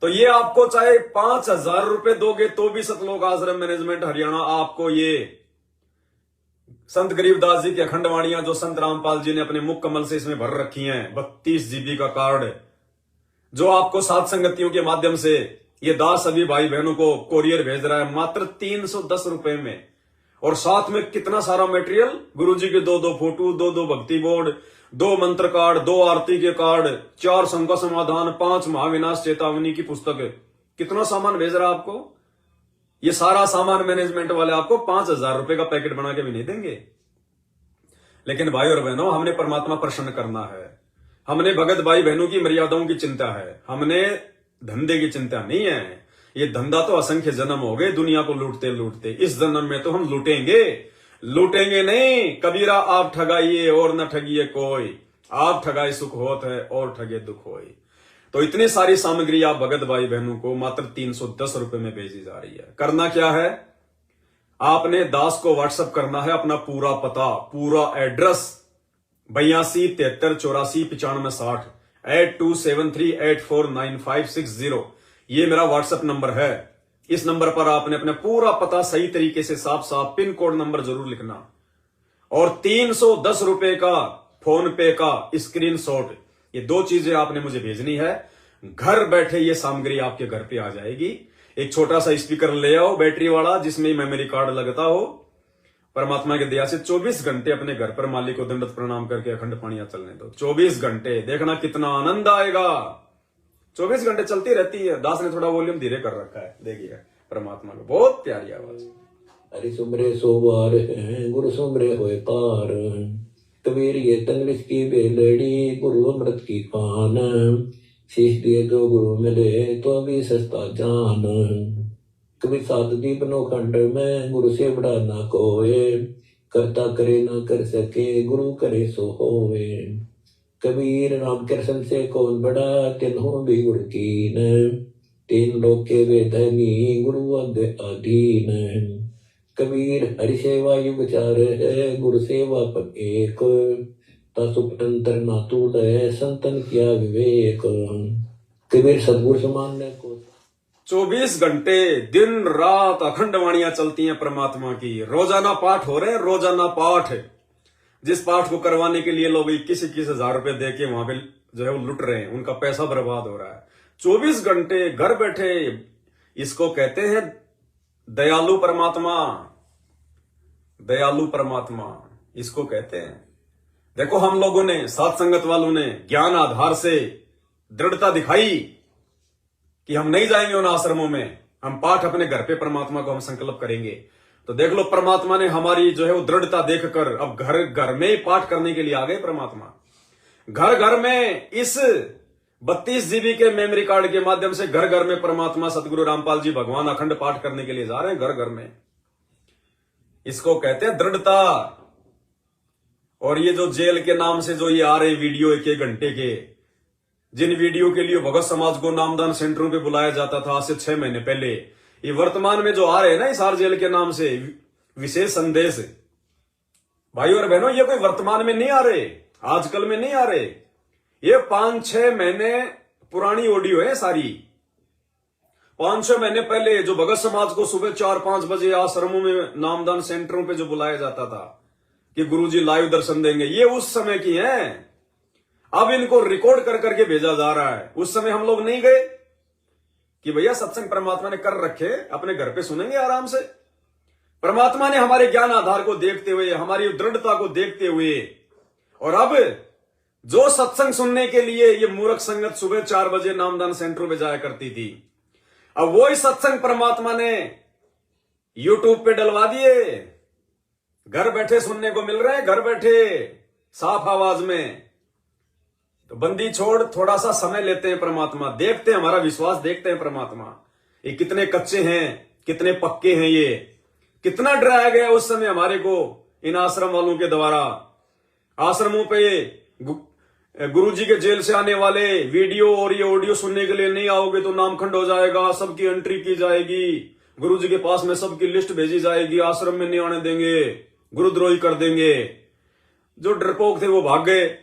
तो ये आपको चाहे 5000 रुपए दोगे तो भी सतलोक आश्रम मैनेजमेंट हरियाणा आपको ये संत गरीबदास जी की अखंड वाणियां जो संत रामपाल जी ने अपने मुख कमल से इसमें भर रखी हैं, 32 GB का कार्ड जो आपको सात संगतियों के माध्यम से ये दास सभी भाई बहनों को कोरियर भेज रहा है मात्र 310 रुपए में। और साथ में कितना सारा मटेरियल, गुरुजी के 2-2 फोटो, 2-2 भक्ति बोर्ड, 2 मंत्र कार्ड, 2 आरती के कार्ड, 4 शंका समाधान, 5 महाविनाश चेतावनी की पुस्तक, कितना सामान भेज रहा है आपको। ये सारा सामान मैनेजमेंट वाले आपको 5,000 रुपए का पैकेट बना के भी नहीं देंगे। लेकिन भाई और बहनों, हमने परमात्मा प्रसन्न करना है, हमने भगत भाई बहनों की मर्यादाओं की चिंता है, हमने धंधे की चिंता नहीं है। ये धंधा तो असंख्य जन्म हो गए दुनिया को लूटते लूटते, इस जन्म में तो हम लूटेंगे नहीं। कबीरा आप ठगाइए और न ठगिए कोई, आप ठगाए सुख होत है और ठगे दुख होई। तो इतनी सारी सामग्री आप भगत भाई बहनों को मात्र 310 रुपए में भेजी जा रही है। करना क्या है, आपने दास को व्हाट्सएप करना है अपना पूरा पता, पूरा एड्रेस 82 73 84 95 60 8273849560। ये मेरा व्हाट्सएप नंबर है। इस नंबर पर आपने अपना पूरा पता सही तरीके से साफ साफ पिन कोड नंबर जरूर लिखना और 310 रुपए का फोन पे का स्क्रीनशॉट, ये 2 चीजें आपने मुझे भेजनी है। घर बैठे ये सामग्री आपके घर पे आ जाएगी। एक छोटा सा स्पीकर ले आओ बैटरी वाला जिसमें मेमोरी कार्ड लगता हो। परमात्मा की दया से 24 घंटे अपने घर पर मालिक को दंडवत प्रणाम करके अखंड पानियां चलने दो। 24 घंटे देखना कितना आनंद आएगा। 24 घंटे चलती रहती है। दास ने थोड़ा वॉल्यूम धीरे कर रखा है, देखिए परमात्मा को बहुत प्यारी आवाज। हरि सुमरे सोवार है गुरु सुमरे होए पार, कबीर ये तंगलिस की बेलड़ी गुरु अमृत की पान, शीश दिए जो गुरु मिले तो अभी सस्ता जान, कभी 7 दीपनो खंड में गुरु से बड़ा ना कोए, करता करे ना कर सके गुरु करे सो होवे, कबीर राम कृष्ण से कौन बड़ा तिन्हों भी गुरु कीन, 3 लोक के वेदनी गुरु अग अधीन, कबीर हरि सेवा युग 4 है गुरु सेवा पग 1, तासुपतंत्र ना तूल है संतन किया विवेक, कबीर सदगुरु समान को 24 घंटे दिन रात अखंड वाणियां चलती हैं परमात्मा की। रोजाना पाठ हो रहे हैं, रोजाना पाठ। जिस पाठ को करवाने के लिए लोग 21 हजार रुपए दे के वहां पे जो है वो लुट रहे हैं, उनका पैसा बर्बाद हो रहा है। 24 घंटे घर बैठे, इसको कहते हैं दयालु परमात्मा। दयालु परमात्मा इसको कहते हैं। देखो हम लोगों ने, साथ संगत वालों ने ज्ञान आधार से दृढ़ता दिखाई कि हम नहीं जाएंगे उन आश्रमों में, हम पाठ अपने घर पे परमात्मा को हम संकल्प करेंगे। तो देख लो परमात्मा ने हमारी जो है वो दृढ़ता देखकर अब घर घर में ही पाठ करने के लिए आ गए परमात्मा। घर घर में इस 32 GB के मेमोरी कार्ड के माध्यम से घर घर में परमात्मा सतगुरु रामपाल जी भगवान अखंड पाठ करने के लिए जा रहे हैं घर घर में। इसको कहते हैं दृढ़ता। और ये जो जेल के नाम से जो ये आ रहे वीडियो 1-1 घंटे के, जिन वीडियो के लिए भगत समाज को नामदान सेंटरों पे बुलाया जाता था आज से 6 महीने पहले, ये वर्तमान में जो आ रहे हैं ना हिसार जेल के नाम से विशेष संदेश, भाई और बहनों ये कोई वर्तमान में नहीं आ रहे, आजकल में नहीं आ रहे, ये 5-6 महीने पुरानी ऑडियो है सारी। 5-6 महीने पहले जो भगत समाज को सुबह 4-5 बजे आश्रमों में नामदान सेंटरों पे जो बुलाया जाता था कि गुरुजी लाइव दर्शन देंगे, ये उस समय की हैं। अब इनको रिकॉर्ड कर करके भेजा जा रहा है। उस समय हम लोग नहीं गए कि भैया सत्संग परमात्मा ने कर रखे, अपने घर पे सुनेंगे आराम से। परमात्मा ने हमारे ज्ञान आधार को देखते हुए, हमारी दृढ़ता को देखते हुए, और अब जो सत्संग सुनने के लिए ये मूर्ख संगत सुबह 4 बजे नामदान सेंटरों में जाया करती थी, अब वो ही सत्संग परमात्मा ने यूट्यूब पे डलवा दिए। घर बैठे सुनने को मिल रहे हैं, घर बैठे साफ आवाज में। तो बंदी छोड़, थोड़ा सा समय लेते हैं परमात्मा, देखते हैं, हमारा विश्वास देखते हैं परमात्मा ये कितने कच्चे हैं, कितने पक्के हैं, ये कितना डराया गया उस समय हमारे को इन आश्रम वालों के द्वारा। आश्रमों पे गुरुजी के जेल से आने वाले वीडियो और ये ऑडियो सुनने के लिए नहीं आओगे तो नामखंड हो जाएगा, सबकी एंट्री की जाएगी, गुरुजी के पास में सबकी लिस्ट भेजी जाएगी, आश्रम में नहीं आने देंगे, गुरुद्रोही कर देंगे। जो डरपोक थे वो भाग गए,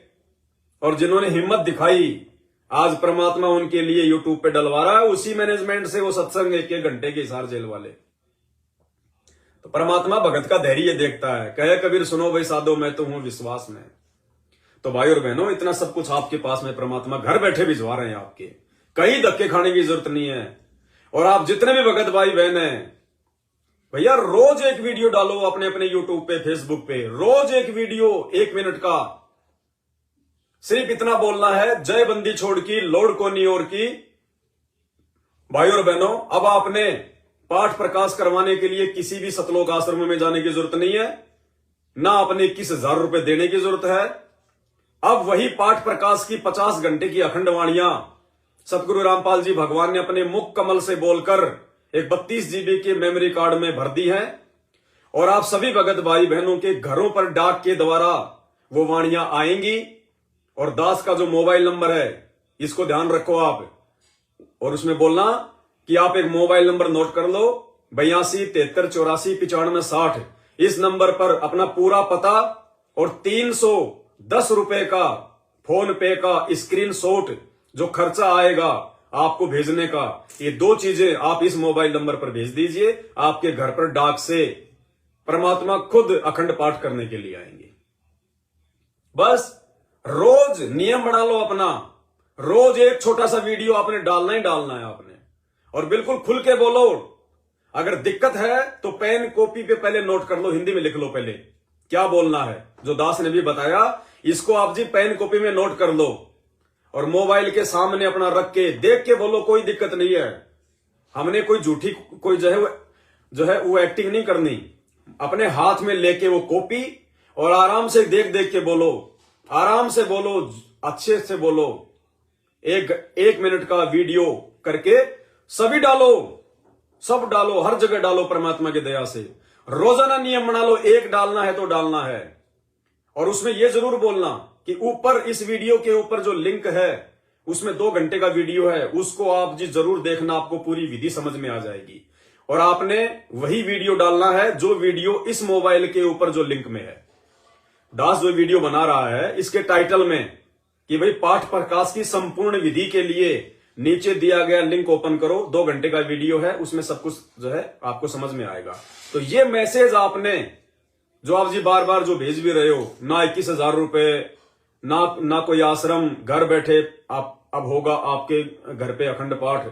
और जिन्होंने हिम्मत दिखाई आज परमात्मा उनके लिए यूट्यूब पे डलवा रहा है। उसी मैनेजमेंट से वो सत्संग 1-1 घंटे के हिसार जेल वाले। तो परमात्मा भगत का धैर्य देखता है। कहे कबीर सुनो भाई साधो मैं तो हूं विश्वास में। तो भाई और बहनों, इतना सब कुछ आपके पास में परमात्मा घर बैठे भिजवा रहे हैं आपके, कहीं धक्के खाने की जरूरत नहीं है। और आप जितने भी भगत भाई बहन हैं भैया, रोज एक वीडियो डालो अपने अपने यूट्यूब पे, फेसबुक पे, रोज एक वीडियो 1 मिनट का। सिर्फ इतना बोलना है, जय बंदी छोड़ की लोड को नहीं और की। भाई और बहनों, अब आपने पाठ प्रकाश करवाने के लिए किसी भी सतलोक आश्रम में जाने की जरूरत नहीं है, ना अपने 21,000 रुपए देने की जरूरत है। अब वही पाठ प्रकाश की 50 घंटे की अखंड वाणियां सतगुरु रामपाल जी भगवान ने अपने मुख कमल से बोलकर एक 32 GB के मेमोरी कार्ड में भर दी है। और आप सभी भगत भाई बहनों के घरों पर डाक के द्वारा वो वाणियां आएंगी। और दास का जो मोबाइल नंबर है, इसको ध्यान रखो आप, और उसमें बोलना कि आप एक मोबाइल नंबर नोट कर लो, 82 73 84 95 60। इस नंबर पर अपना पूरा पता और 310 रुपए का फोन पे का स्क्रीनशॉट जो खर्चा आएगा आपको भेजने का, ये 2 चीजें आप इस मोबाइल नंबर पर भेज दीजिए। आपके घर पर डाक से परमात्मा खुद अखंड पाठ करने के लिए आएंगे। बस रोज नियम बना लो अपना, रोज एक छोटा सा वीडियो आपने डालना ही डालना है आपने, और बिल्कुल खुल के बोलो। अगर दिक्कत है तो पेन कॉपी पे पहले नोट कर लो, हिंदी में लिख लो पहले क्या बोलना है। जो दास ने भी बताया, इसको आप जी पेन कॉपी में नोट कर लो और मोबाइल के सामने अपना रख के देख के बोलो, कोई दिक्कत नहीं है। हमने कोई झूठी कोई जो है वो एक्टिंग नहीं करनी। अपने हाथ में लेके वो कॉपी और आराम से देख देख के बोलो, आराम से बोलो, अच्छे से बोलो। एक मिनट का वीडियो करके सभी डालो, सब डालो, हर जगह डालो परमात्मा की दया से। रोजाना नियम बना लो, एक डालना है तो डालना है। और उसमें यह जरूर बोलना कि ऊपर इस वीडियो के ऊपर जो लिंक है उसमें 2 घंटे का वीडियो है, उसको आप जी जरूर देखना, आपको पूरी विधि समझ में आ जाएगी। और आपने वही वीडियो डालना है जो वीडियो इस मोबाइल के ऊपर जो लिंक में है। दास जो वीडियो बना रहा है इसके टाइटल में कि भाई पाठ प्रकाश की संपूर्ण विधि के लिए नीचे दिया गया लिंक ओपन करो, 2 घंटे का वीडियो है, उसमें सब कुछ जो है आपको समझ में आएगा। तो ये मैसेज आपने जो आप जी बार बार जो भेज भी रहे हो, ना 21,000 रुपए, ना कोई आश्रम, घर बैठे आप अब होगा आपके घर पे अखंड पाठ,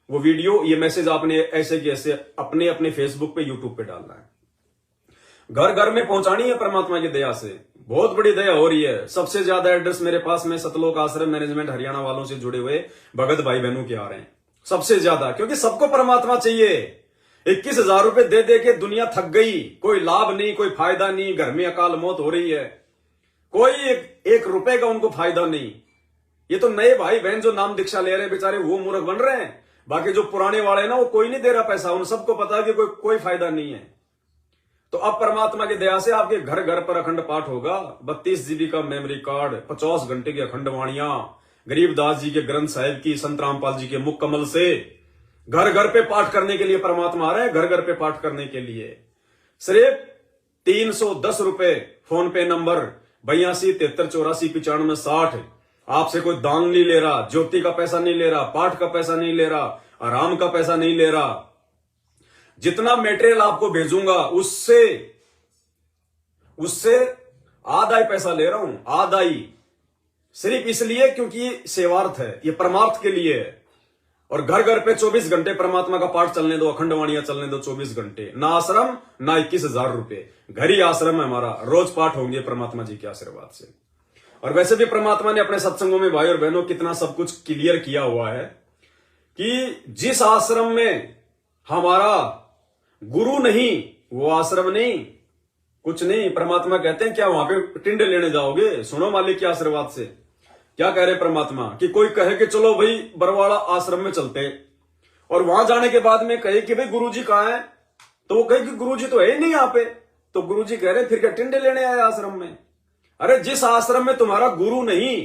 वो वीडियो, ये मैसेज आपने ऐसे कि ऐसे अपने अपने फेसबुक पे, यूट्यूब पे डालना है, घर घर में पहुंचानी है परमात्मा की दया से। बहुत बड़ी दया हो रही है। सबसे ज्यादा एड्रेस मेरे पास में सतलोक आश्रम मैनेजमेंट हरियाणा वालों से जुड़े हुए भगत भाई बहनों के आ रहे हैं सबसे ज्यादा, क्योंकि सबको परमात्मा चाहिए। 21,000 रुपए दे दे के दुनिया थक गई, कोई लाभ नहीं, कोई फायदा नहीं, घर में अकाल मौत हो रही है, कोई एक रुपए का उनको फायदा नहीं। ये तो नए भाई बहन जो नाम दीक्षा ले रहे हैं बेचारे, वो मूर्ख बन रहे हैं। बाकी जो पुराने वाले ना, वो कोई नहीं दे रहा पैसा, उन सबको पता है कि कोई फायदा नहीं है। तो अब परमात्मा की दया से आपके घर घर पर अखंड पाठ होगा। 32 GB का मेमोरी कार्ड, 50 घंटे की अखंड वाणियां, गरीबदास जी के ग्रंथ साहिब की, संत रामपाल जी के मुख कमल से घर घर पे पाठ करने के लिए परमात्मा आ रहे हैं। घर घर पे पाठ करने के लिए सिर्फ 310 रुपए फोन पे नंबर 82 73 84 95 60। आपसे कोई दान नहीं ले रहा, ज्योति का पैसा नहीं ले रहा, पाठ का पैसा नहीं ले रहा, आराम का पैसा नहीं ले रहा। जितना मटेरियल आपको भेजूंगा उससे आधा ही पैसा ले रहा हूं, आधा ही, सिर्फ इसलिए क्योंकि ये सेवार्थ है, ये परमार्थ के लिए है। और घर घर पे 24 घंटे परमात्मा का पाठ चलने दो, अखंड वाणियां चलने दो 24 घंटे। ना आश्रम, ना 21,000 रुपए, घर ही आश्रम है हमारा, रोज पाठ होंगे परमात्मा जी के आशीर्वाद से। और वैसे भी परमात्मा ने अपने सत्संगों में भाई और बहनों कितना सब कुछ क्लियर किया हुआ है कि जिस आश्रम में हमारा गुरु नहीं, वो आश्रम नहीं, कुछ नहीं। परमात्मा कहते हैं क्या वहां पे टिंडे लेने जाओगे? सुनो मालिक के आशीर्वाद से क्या कह रहे परमात्मा कि कोई कहे कि चलो भाई बरवाड़ा आश्रम में चलते, और वहां जाने के बाद में कहे कि भाई गुरुजी कहां है, तो वो कहे कि गुरुजी तो है ही नहीं यहाँ पे। तो गुरुजी कह रहे फिर क्या टिंडे लेने आए आश्रम में? अरे जिस आश्रम में तुम्हारा गुरु नहीं,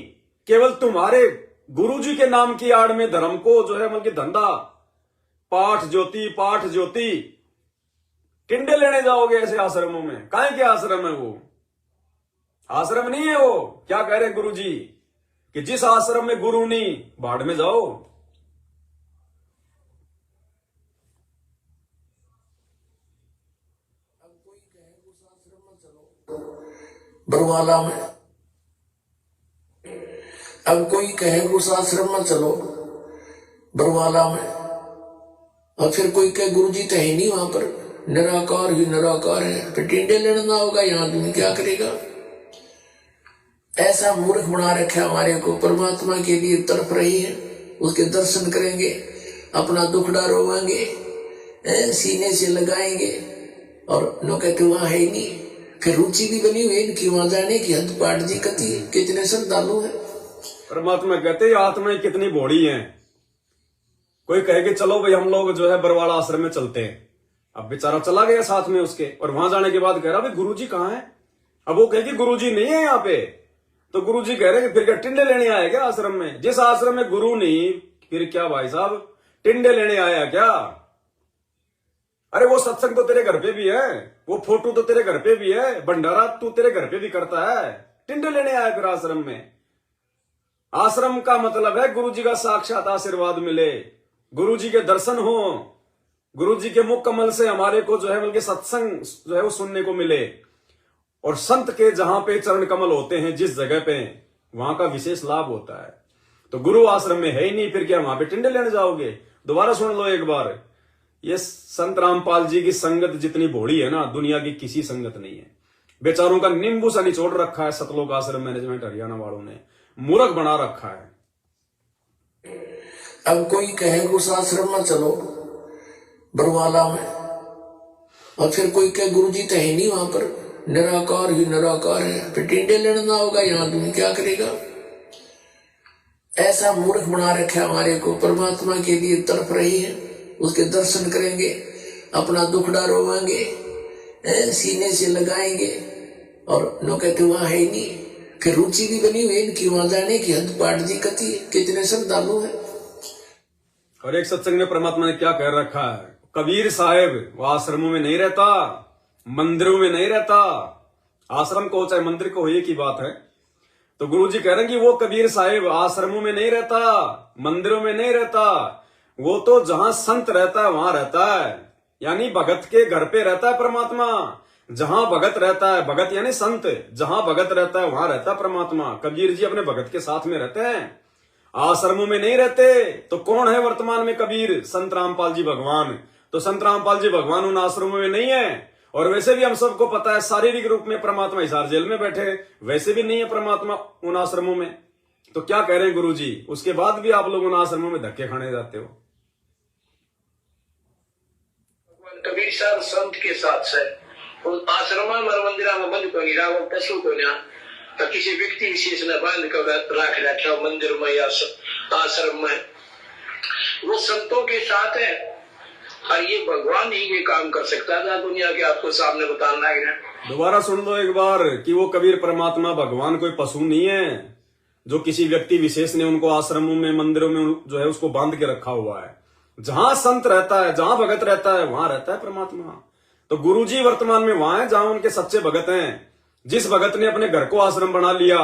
केवल तुम्हारे गुरुजी के नाम की आड़ में धर्म को जो है मतलब धंधा, पाठ ज्योति, टिंडे लेने जाओगे ऐसे आश्रमों में? काहे के आश्रम है वो? आश्रम नहीं है वो। क्या कह रहे गुरुजी कि जिस आश्रम में गुरु नहीं, बाढ़ में जाओ। बरवाला में। अब कोई कहे उस आश्रम में चलो बरवाला में, और फिर कोई कहे गुरुजी तो है नहीं वहां पर, निराकार ही निराकार है, फिर टिंडे लेना होगा, यहाँ आदमी क्या करेगा। ऐसा मूर्ख बना रखा हमारे को। परमात्मा के लिए तड़प रही है, उसके दर्शन करेंगे, अपना दुखड़ा रोवाएंगे, सीने से लगाएंगे, और लोग कहते वहां है ही नहीं। फिर रुचि भी बनी हुई इनकी वहां जाने की, हद पाट जी कती कितने श्रद्धालु है। परमात्मा कहते हैं आत्माएं कितनी भोली हैं। कोई कहे कि चलो भाई हम लोग जो है बरवाड़ा आश्रम में चलते हैं। अब बेचारा चला गया साथ में उसके, और वहां जाने के बाद कह रहा भाई गुरुजी कहाँ है। अब वो कहे कि गुरुजी नहीं है यहाँ पे, तो गुरुजी कह रहे कि फिर क्या टिंडे लेने आए क्या आश्रम में। जिस आश्रम में गुरु नहीं, फिर क्या भाई साहब टिंडे लेने आया क्या। अरे वो सत्संग तो तेरे घर पे भी है, वो फोटो तो तेरे घर पे भी है, भंडारा तू तेरे घर पे भी करता है, टिंडे लेने आया फिर आश्रम में। आश्रम का मतलब है गुरु जी का साक्षात आशीर्वाद मिले, गुरु जी के दर्शन हो, गुरु जी के मुख कमल से हमारे को जो है बल्कि सत्संग जो है वो सुनने को मिले। और संत के जहां पे चरण कमल होते हैं जिस जगह पे, वहां का विशेष लाभ होता है। तो गुरु आश्रम में है ही नहीं, फिर क्या वहां पे टिंडे लेने जाओगे। दोबारा सुन लो एक बार, ये संत रामपाल जी की संगत जितनी भोली है ना, दुनिया की किसी संगत नहीं है। बेचारों का नींबू सा निचोड़ रखा है सतलोक आश्रम मैनेजमेंट हरियाणा वालों ने, मूर्ख बना रखा है। अब कोई कहे उस आश्रम में चलो बरवाला में, और फिर कोई कहे गुरुजी तो है नहीं वहां पर, निराकार ही निराकार है, फिर टिंडे लेना होगा, यहाँ आदमी क्या करेगा। ऐसा मूर्ख बना रखा हमारे को। परमात्मा के लिए तड़प रही है, उसके दर्शन करेंगे, अपना दुखड़ा रोवाएंगे, सीने से लगाएंगे, और लोग कहते वहां है ही नहीं। फिर रुचि भी बनी हुई इनकी वहां जाने की, हद पाट जी कती कितने श्रद्धालु है। और एक सत्संग में परमात्मा ने क्या कह रखा है, कबीर साहेब वो आश्रमों में नहीं रहता, मंदिरों में नहीं रहता। आश्रम को चाहे मंदिर को हो, एक ही बात है। तो गुरु जी कह रहे हैं कि वो कबीर साहेब आश्रमों में नहीं रहता, मंदिरों में नहीं रहता, वो तो जहां संत रहता है वहां रहता है, यानी भगत के घर पे रहता है परमात्मा। जहां भगत रहता है, भगत यानी संत, जहां भगत रहता है वहां रहता है परमात्मा। कबीर जी अपने भगत के साथ में रहते हैं, आश्रमों में नहीं रहते। तो कौन है वर्तमान में कबीर? संत रामपाल जी भगवान। तो संत रामपाल जी भगवान उन आश्रमों में नहीं है। और वैसे भी हम सबको पता है शारीरिक रूप में परमात्मा हिसार जेल में बैठे, वैसे भी नहीं है परमात्मा उन आश्रमों में। तो क्या कह रहे हैं गुरु जी, उसके बाद भी आप लोग उन आश्रमों में धक्के खाने जाते हो। कबीर साहब संत के साथ से आश्रम में मंदिर में बंद कर गिरा, वो पशु को ना तो किसी व्यक्ति विशेष ने बांध कर रख रखा मंदिर में या आश्रम में, वो संतों के साथ है। और ये भगवान ही ये काम कर सकता था, दुनिया के आपको सामने बताना है। दोबारा सुन लो एक बार कि वो कबीर परमात्मा भगवान कोई पशु नहीं है जो किसी व्यक्ति विशेष ने उनको आश्रमों में मंदिरों में जो है उसको बांध के रखा हुआ है। जहां संत रहता है, जहां भगत रहता है, वहां रहता है परमात्मा। तो गुरु जी वर्तमान में वहां है जहां उनके सच्चे भगत हैं। जिस भगत ने अपने घर को आश्रम बना लिया,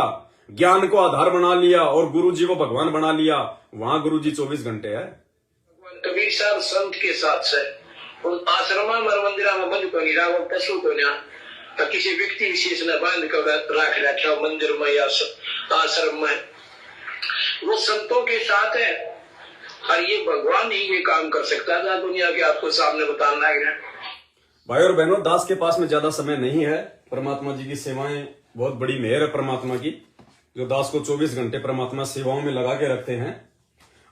ज्ञान को आधार बना लिया और गुरु जी को भगवान बना लिया, वहां गुरु जी 24 घंटे है। कबीर साहब संत के साथ से आश्रम में मंदिर में बंद कर गिरा, वो पशु को ना तो किसी व्यक्ति विशेष ने बांध कर रख रखा मंदिर में या आश्रम में, वो संतों के साथ है। और ये भगवान ही ये काम कर सकता था, दुनिया के आपको सामने बताना है। भाई और बहनों, दास के पास में ज्यादा समय नहीं है। परमात्मा जी की सेवाएं बहुत बड़ी मेहर है परमात्मा की, जो दास को 24 घंटे परमात्मा सेवाओं में लगा के रखते हैं।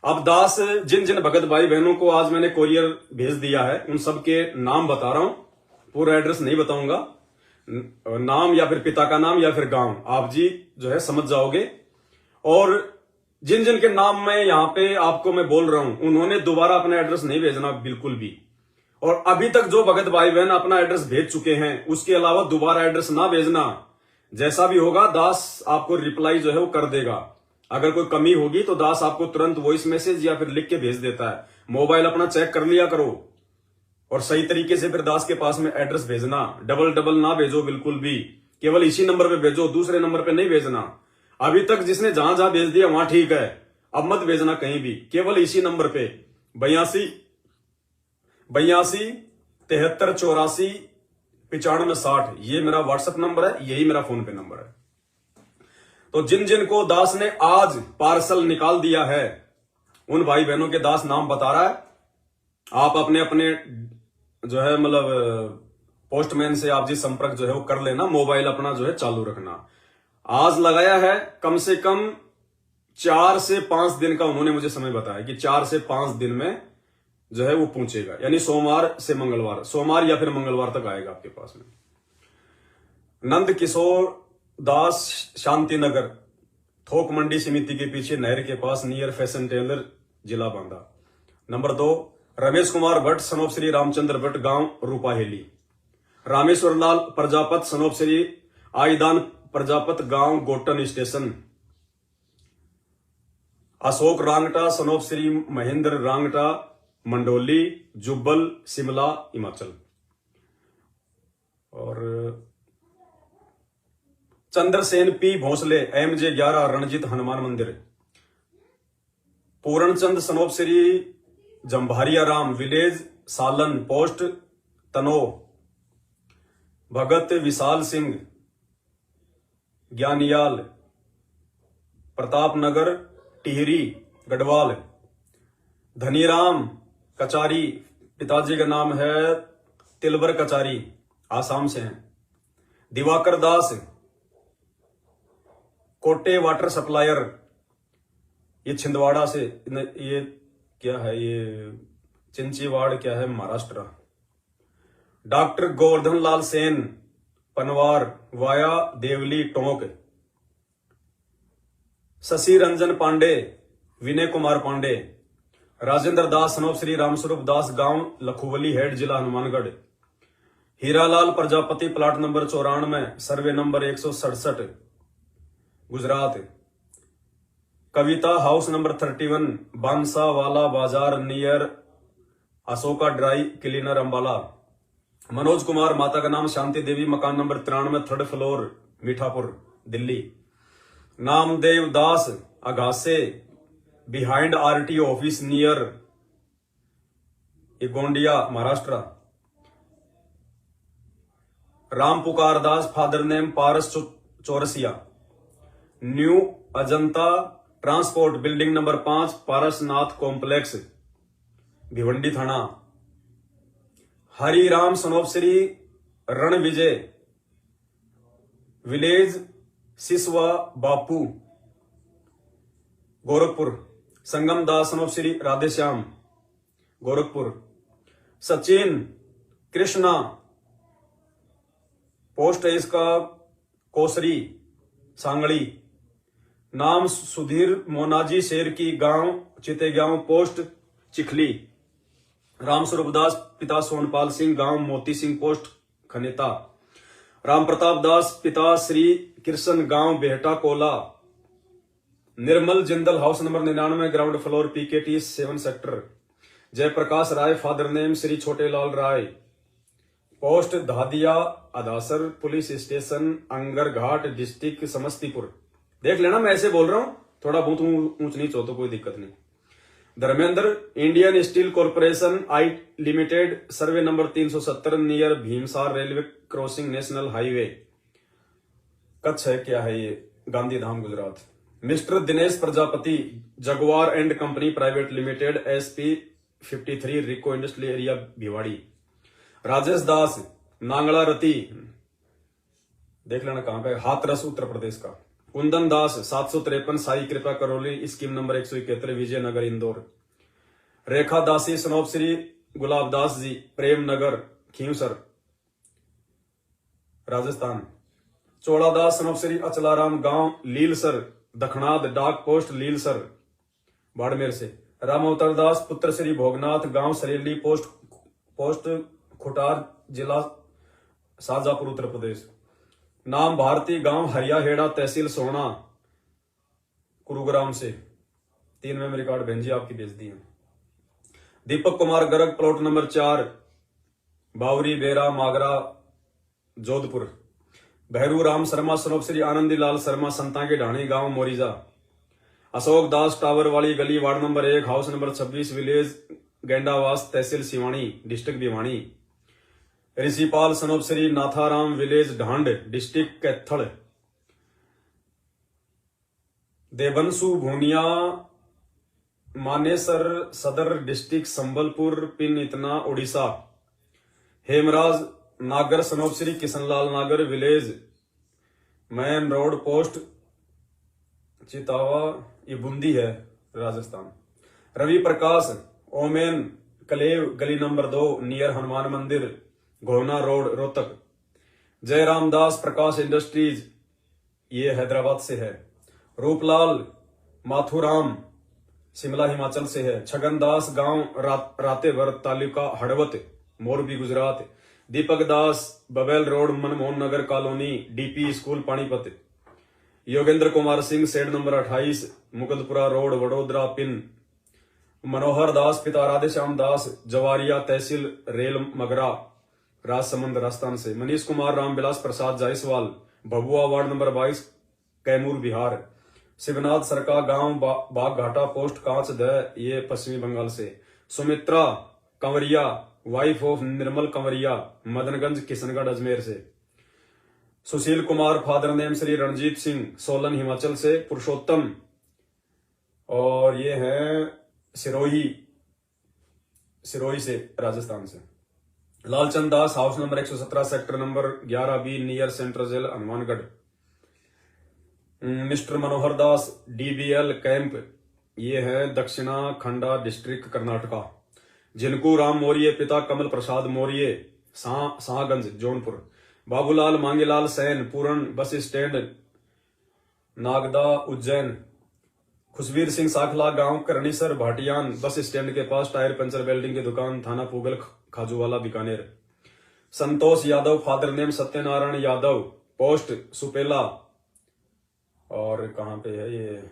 अब दास जिन जिन भगत भाई बहनों को आज मैंने कोरियर भेज दिया है, उन सबके नाम बता रहा हूं, पूरा एड्रेस नहीं बताऊंगा, नाम या फिर पिता का नाम या फिर गांव, आप जी जो है समझ जाओगे। और जिन जिन के नाम मैं यहाँ पे आपको मैं बोल रहा हूं, उन्होंने दोबारा अपना एड्रेस नहीं भेजना बिल्कुल भी। और अभी तक जो भगत भाई बहन अपना एड्रेस भेज चुके हैं, उसके अलावा दोबारा एड्रेस ना भेजना। जैसा भी होगा दास आपको रिप्लाई जो है वो कर देगा। अगर कोई कमी होगी तो दास आपको तुरंत वॉइस मैसेज या फिर लिख के भेज देता है। मोबाइल अपना चेक कर लिया करो और सही तरीके से फिर दास के पास में एड्रेस भेजना। डबल ना भेजो बिल्कुल भी, केवल इसी नंबर पे भेजो, दूसरे नंबर पे नहीं भेजना। अभी तक जिसने जहां जहां भेज दिया वहां ठीक है, अब मत भेजना कहीं भी, केवल इसी नंबर पे 82 72 73 84 9560। ये मेरा व्हाट्सएप नंबर है, यही मेरा फोन पे नंबर है। तो जिन जिन को दास ने आज पार्सल निकाल दिया है, उन भाई बहनों के दास नाम बता रहा है। आप अपने अपने जो है मतलब पोस्टमैन से आप जी संपर्क जो है वो कर लेना, मोबाइल अपना जो है चालू रखना। आज लगाया है कम से कम 4 से 5 दिन का उन्होंने मुझे समय बताया कि 4 से 5 दिन में जो है वो पहुंचेगा, यानी सोमवार से मंगलवार, सोमवार या फिर मंगलवार तक आएगा आपके पास में। नंद किशोर दास, शांति नगर, थोक मंडी समिति के पीछे नहर के पास, नियर फैशन टेलर, जिला बांदा। नंबर 2, रमेश कुमार भट्ट, सनोप श्री रामचंद्र भट्ट, गांव रूपाहेली। रामेश्वर लाल प्रजापत, सनोप श्री आईदान प्रजापत, गांव गोटन स्टेशन। अशोक रांगटा, सनोप श्री महेंद्र रांगटा, मंडोली, जुब्बल, शिमला, हिमाचल। और चंद्रसेन पी भोसले, MJ 11, रणजीत हनुमान मंदिर। पूरणचंद, सनोप श्री जंभारिया राम, विलेज सालन, पोस्ट तनो। भगत विशाल सिंह, ज्ञानियाल, प्रताप नगर, टिहरी, गढ़वाल। धनीराम कचारी, पिताजी का नाम है तिलबर कचारी, आसाम से हैं। दिवाकर दास, कोटे वाटर सप्लायर, ये छिंदवाड़ा से, ये क्या है, ये चिंचीवाड़ क्या है, Maharashtra. Doctor Govardhan Lal Sen, Panwar via Deoli Tonk. Shashi Ranjan Pandey, Vinay Kumar Pandey. Rajendra Das, son of Shri Ramswaroop Das, गांव लखुवली हेड, जिला Hanumangarh. Hiralal Prajapati, plot number 94, survey number 167, Gujarat. Kavita house number 31, Bansa वाला बाजार, near Ashoka dry cleaner, Ambala. Manoj Kumar, माता का नाम शांति देवी, मकान number 93, 3rd floor, Mithapur, Delhi. Namdev Das, Aghase, behind RTO office, near Gondia, Maharashtra. Ram Pukar Das, father name Paras Chaurasia, new Ajanta transport, building number 5, Parasnath complex, Bhiwandi Thana. Hariram, son of Shri Ran Vijay, village Siswa Bapu, Gorakhpur. Sangam Das, son of Shri Radheshyam, Gorakhpur. Sachin Krishna, post है इसका कोसरी, सांगड़ी। नाम सुधीर मोनाजी शेर की, गांव चितेगांव, पोस्ट चिखली। रामस्वरूप दास, पिता सोनपाल सिंह, गांव मोती सिंह, पोस्ट खनेता। राम प्रताप दास, पिता श्री कृष्ण, गांव Behta Kola. Nirmal Jindal, house number 99, ground floor, PKT 7 sector. Jayprakash Rai, father name Shri Chhote Lal Rai, post Dhadiya Adasar, police station Angar Ghat, district Samastipur. देख लेना, मैं ऐसे बोल रहा हूं, थोड़ा बहुत ऊंच नीच हो तो कोई दिक्कत नहीं। Dharmendra, Indian steel corporation I limited, survey number 370, near Bhimsar railway crossing, national highway, Kutch है क्या है ये, Gandhidham, Gujarat. Mister Dinesh Prajapati, Jaguar and company private limited, SP 53, RIICO industrial area, Bhiwadi. Rajesh Das, Nangla Rati, देख लेना कहां पे, हाथरस, उत्तर प्रदेश का। कुंदन दास, 753, साई कृपा करौली, स्कीम नंबर 171, विजयनगर, इंदौर। रेखा दासी, सनोप श्री गुलाब दास जी, प्रेम नगर, खींवसर, राजस्थान। चोड़ा दास, सनोप श्री अचलाराम, गांव लीलसर, दखनाद, डाक पोस्ट लीलसर, बाड़मेर से। राम अवतार दास, पुत्र श्री भोगनाथ, गांव सरेली, पोस्ट खुटार, जिला शाहजहांपुर, उत्तर प्रदेश। नाम भारती, गांव हरिया हेड़ा, तहसील सोना, गुरुग्राम से। 3 मेमोरी कार्ड बहन जी आपकी भेज दी है। दीपक कुमार गर्ग, प्लॉट नंबर 4, बावरी बेरा मागरा, जोधपुर। भैरू राम शर्मा, सनोप श्री आनंदी लाल शर्मा, संता के ढाणी, गांव मोरिजा। अशोक दास, टावर वाली गली, ward number 1, house number 26, village Gendawas, तहसील Siwani, district Bhiwani. Rishipal son of Shri Natharam village Dhand district Kaithal. Devanshu Bhuniya Manesar Sadar district Sambalpur pin इतना उड़ीसा। हेमराज नागर सनोप श्री किशनलाल नागर village main road post Chitawa, ये बूंदी है राजस्थान। रवि प्रकाश ओमेन कलेव गली नंबर 2 नियर हनुमान मंदिर घोना रोड रोहतक। जयराम दास प्रकाश इंडस्ट्रीज, ये हैदराबाद से है। रूपलाल माथुराम शिमला हिमाचल से है। छगन दास गांव Ratevar taluka Hadvat Morbi Gujarat. Deepak Das Babel road Manmohan Nagar colony DP school Panipat. Yogendra Kumar Singh shed number 28 Mughalpura road Vadodara pin. Manohar Das पिता राधेश्याम दास जवारिया तहसील रेल मगरा राजसमंद राजस्थान से। Manish Kumar Ramvilas Prasad Jaiswal Bhabua ward number 22 Kaimur Bihar. शिवनाथ सरका गांव बागघाटा पोस्ट कांच द, ये पश्चिमी बंगाल से। सुमित्रा कंवरिया वाइफ ऑफ निर्मल कंवरिया मदनगंज किशनगढ़ अजमेर से। सुशील कुमार फादर नेम श्री रणजीत सिंह सोलन हिमाचल से। पुरुषोत्तम और ये हैं सिरोही से राजस्थान से। Lalchand Das house number 117 sector number 11B near central jail Hanumangarh. Mister Manohar Das DBL camp, ये है दक्षिणा खंडा डिस्ट्रिक्ट कर्नाटका। जिनको राम मौर्य पिता कमल प्रसाद मौर्य शाहगंज जौनपुर। बाबूलाल मांगेलाल सैन पूरन बस स्टैंड नागदा उज्जैन। खुशबीर सिंह साखला गांव करणीसर भाटियान बस स्टैंड के पास टायर पंचर वेल्डिंग की दुकान थाना Pugal Khajuwala Bikaner. Santosh Yadav father name Satyanarayan Yadav post Supela, और कहां पे है ये,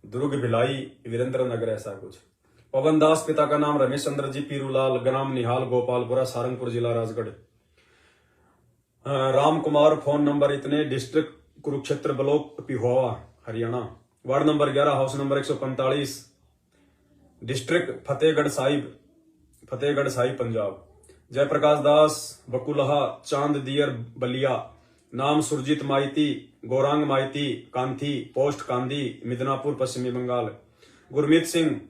दुर्ग भिलाई वीरेंद्र नगर ऐसा कुछ। पवन दास पिता का नाम रमेश चंद्र जी पीरूलाल ग्राम निहाल गोपालपुरा सारंगपुर जिला राजगढ़। राम कुमार फोन नंबर इतने district Kurukshetra block Pehowa Haryana. Ward number 11 house number 145 district Fatehgarh Sahib Punjab. Jaiprakash Das Bakulha Chand Diyar Ballia. नाम सुरजीत माइती गौरांग माइती कांथी पोस्ट कांदी मिदनापुर पश्चिमी बंगाल। गुरमीत सिंह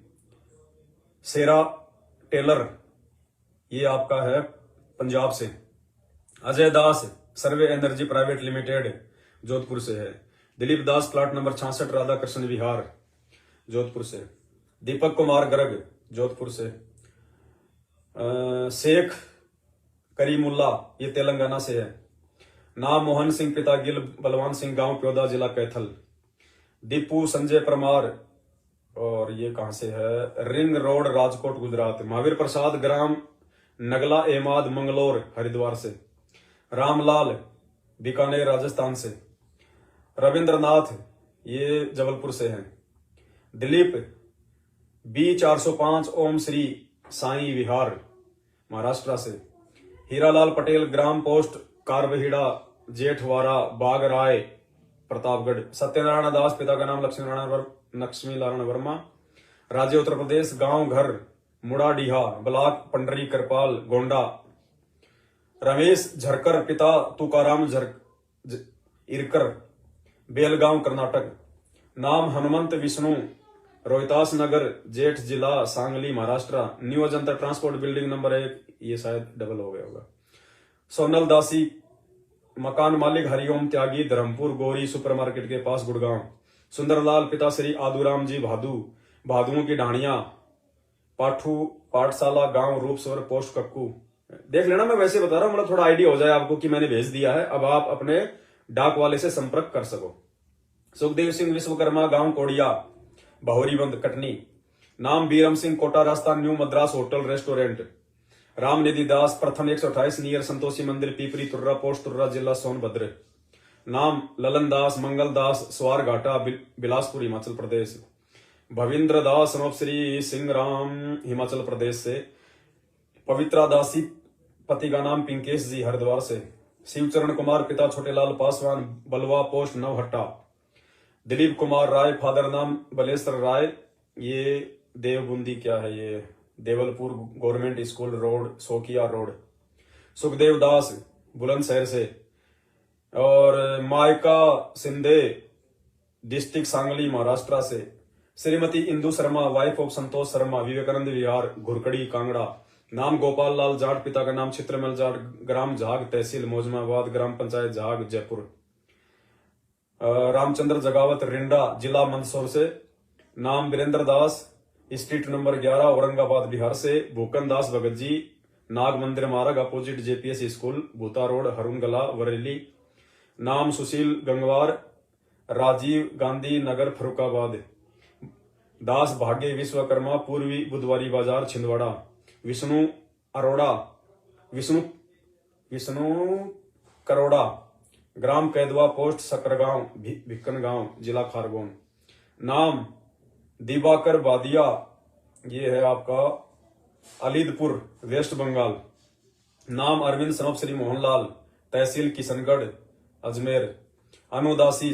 सेरा टेलर, ये आपका है पंजाब से। Ajay Das survey energy private limited Jodhpur से है। दिलीप दास प्लाट नंबर 66 राधा कृष्ण विहार जोधपुर से। दीपक कुमार गर्ग जोधपुर से। शेख करीमुल्ला, ये तेलंगाना से है। नाम मोहन सिंह पिता गिल बलवान सिंह गांव प्योदा जिला कैथल। दीपू संजय परमार, और ये कहां से है, रिंग रोड राजकोट गुजरात। महावीर प्रसाद ग्राम नगला एमाद मंगलोर हरिद्वार से। रामलाल बीकानेर राजस्थान से। रविंद्रनाथ, ये जबलपुर से हैं। दिलीप B405 ओम श्री साई विहार महाराष्ट्र से। हीरालाल पटेल ग्राम पोस्ट कारबहीड़ा जेठवारा बागराय प्रतापगढ़। सत्यनारायण दास पिता का नाम लक्ष्मी नारायण वर्मा राज्य उत्तर प्रदेश। गांव घर मुड़ाडीहा ब्लॉक पंडरी करपाल गोंडा। रमेश झरकर पिता तुकाराम इरकर बेलगांव कर्नाटक। नाम हनुमंत विष्णु रोहतास नगर जेठ जिला Sangli Maharashtra. New Ajanta transport building number 1, ये शायद डबल हो गया होगा। सोनल दासी मकान मालिक हरिओम त्यागी धर्मपुर गोरी सुपरमार्केट के पास गुड़गांव। सुंदरलाल पिता श्री आदूराम जी भादुओं की ढाणिया पाठू पाठशाला गांव रूपसवर पोस्ट कक्कू। देख लेना, मैं वैसे बता रहा हूं, मतलब थोड़ा आइडिया हो जाए आपको कि मैंने भेज दिया है, अब आप अपने डाक वाले से संपर्क कर सको। सुखदेव सिंह विश्वकर्मा गांव कोड़िया बहोरीबंद कटनी। नाम Biram Singh Kota Rajasthan new Madras hotel restaurant. Ramnidhi Das प्रथम 128 नियर संतोषी मंदिर पीपरी तुर्रा पोस्ट तुर्रा जिला सोनभद्र। नाम ललन दास मंगल दास स्वार घाटा बिलासपुर हिमाचल प्रदेश। भविंद्र दास नोपश्री सिंह राम हिमाचल प्रदेश से। पवित्रा दासी पति का नाम पिंकेश जी हरिद्वार से। शिवचरण कुमार पिता छोटेलाल पासवान बलवा पोस्ट नवहट्टा। दिलीप कुमार राय फादर नाम बलेश्वर राय, ये देवबुंदी क्या है, ये Devalpur government school road, Sokiya road. Sukhdev Das Bulandshahr से, और मायका सिंधे डिस्ट्रिक्ट सांगली महाराष्ट्र से। Shrimati Indu Sharma wife of Santosh Sharma Vivekanand Vihar Ghurkadi Kangra. नाम गोपाल लाल जाट, पिता का नाम चित्रमल जाट, ग्राम झाग, तहसील मौजमाबाद, ग्राम पंचायत झाग, जयपुर। रामचंद्र जगावत रिंडा, जिला मंदसौर से। नाम वीरेंद्र दास, स्ट्रीट नंबर 11 औरंगाबाद बिहार से। भूकन दास भगत जी, नाग मंदिर मार्ग अपोजिट जेपीएस स्कूल, भूता रोड, हरुणगला, बरेली। नाम सुशील गंगवार, राजीव गांधी नगर, फरुखाबाद। दास भाग्य विश्वकर्मा, पूर्वी बुधवारी बाजार, छिंदवाड़ा। विष्णु अरोड़ा, विष्णु करोड़ा, ग्राम कैदवा, पोस्ट सकरगांव, भिक्कन गांव, जिला खारगोन। नाम दिवाकर बादिया, ये है आपका अलीदपुर, वेस्ट बंगाल। नाम अरविंद सनोप श्री मोहनलाल, तहसील किशनगढ़, अजमेर। अनुदासी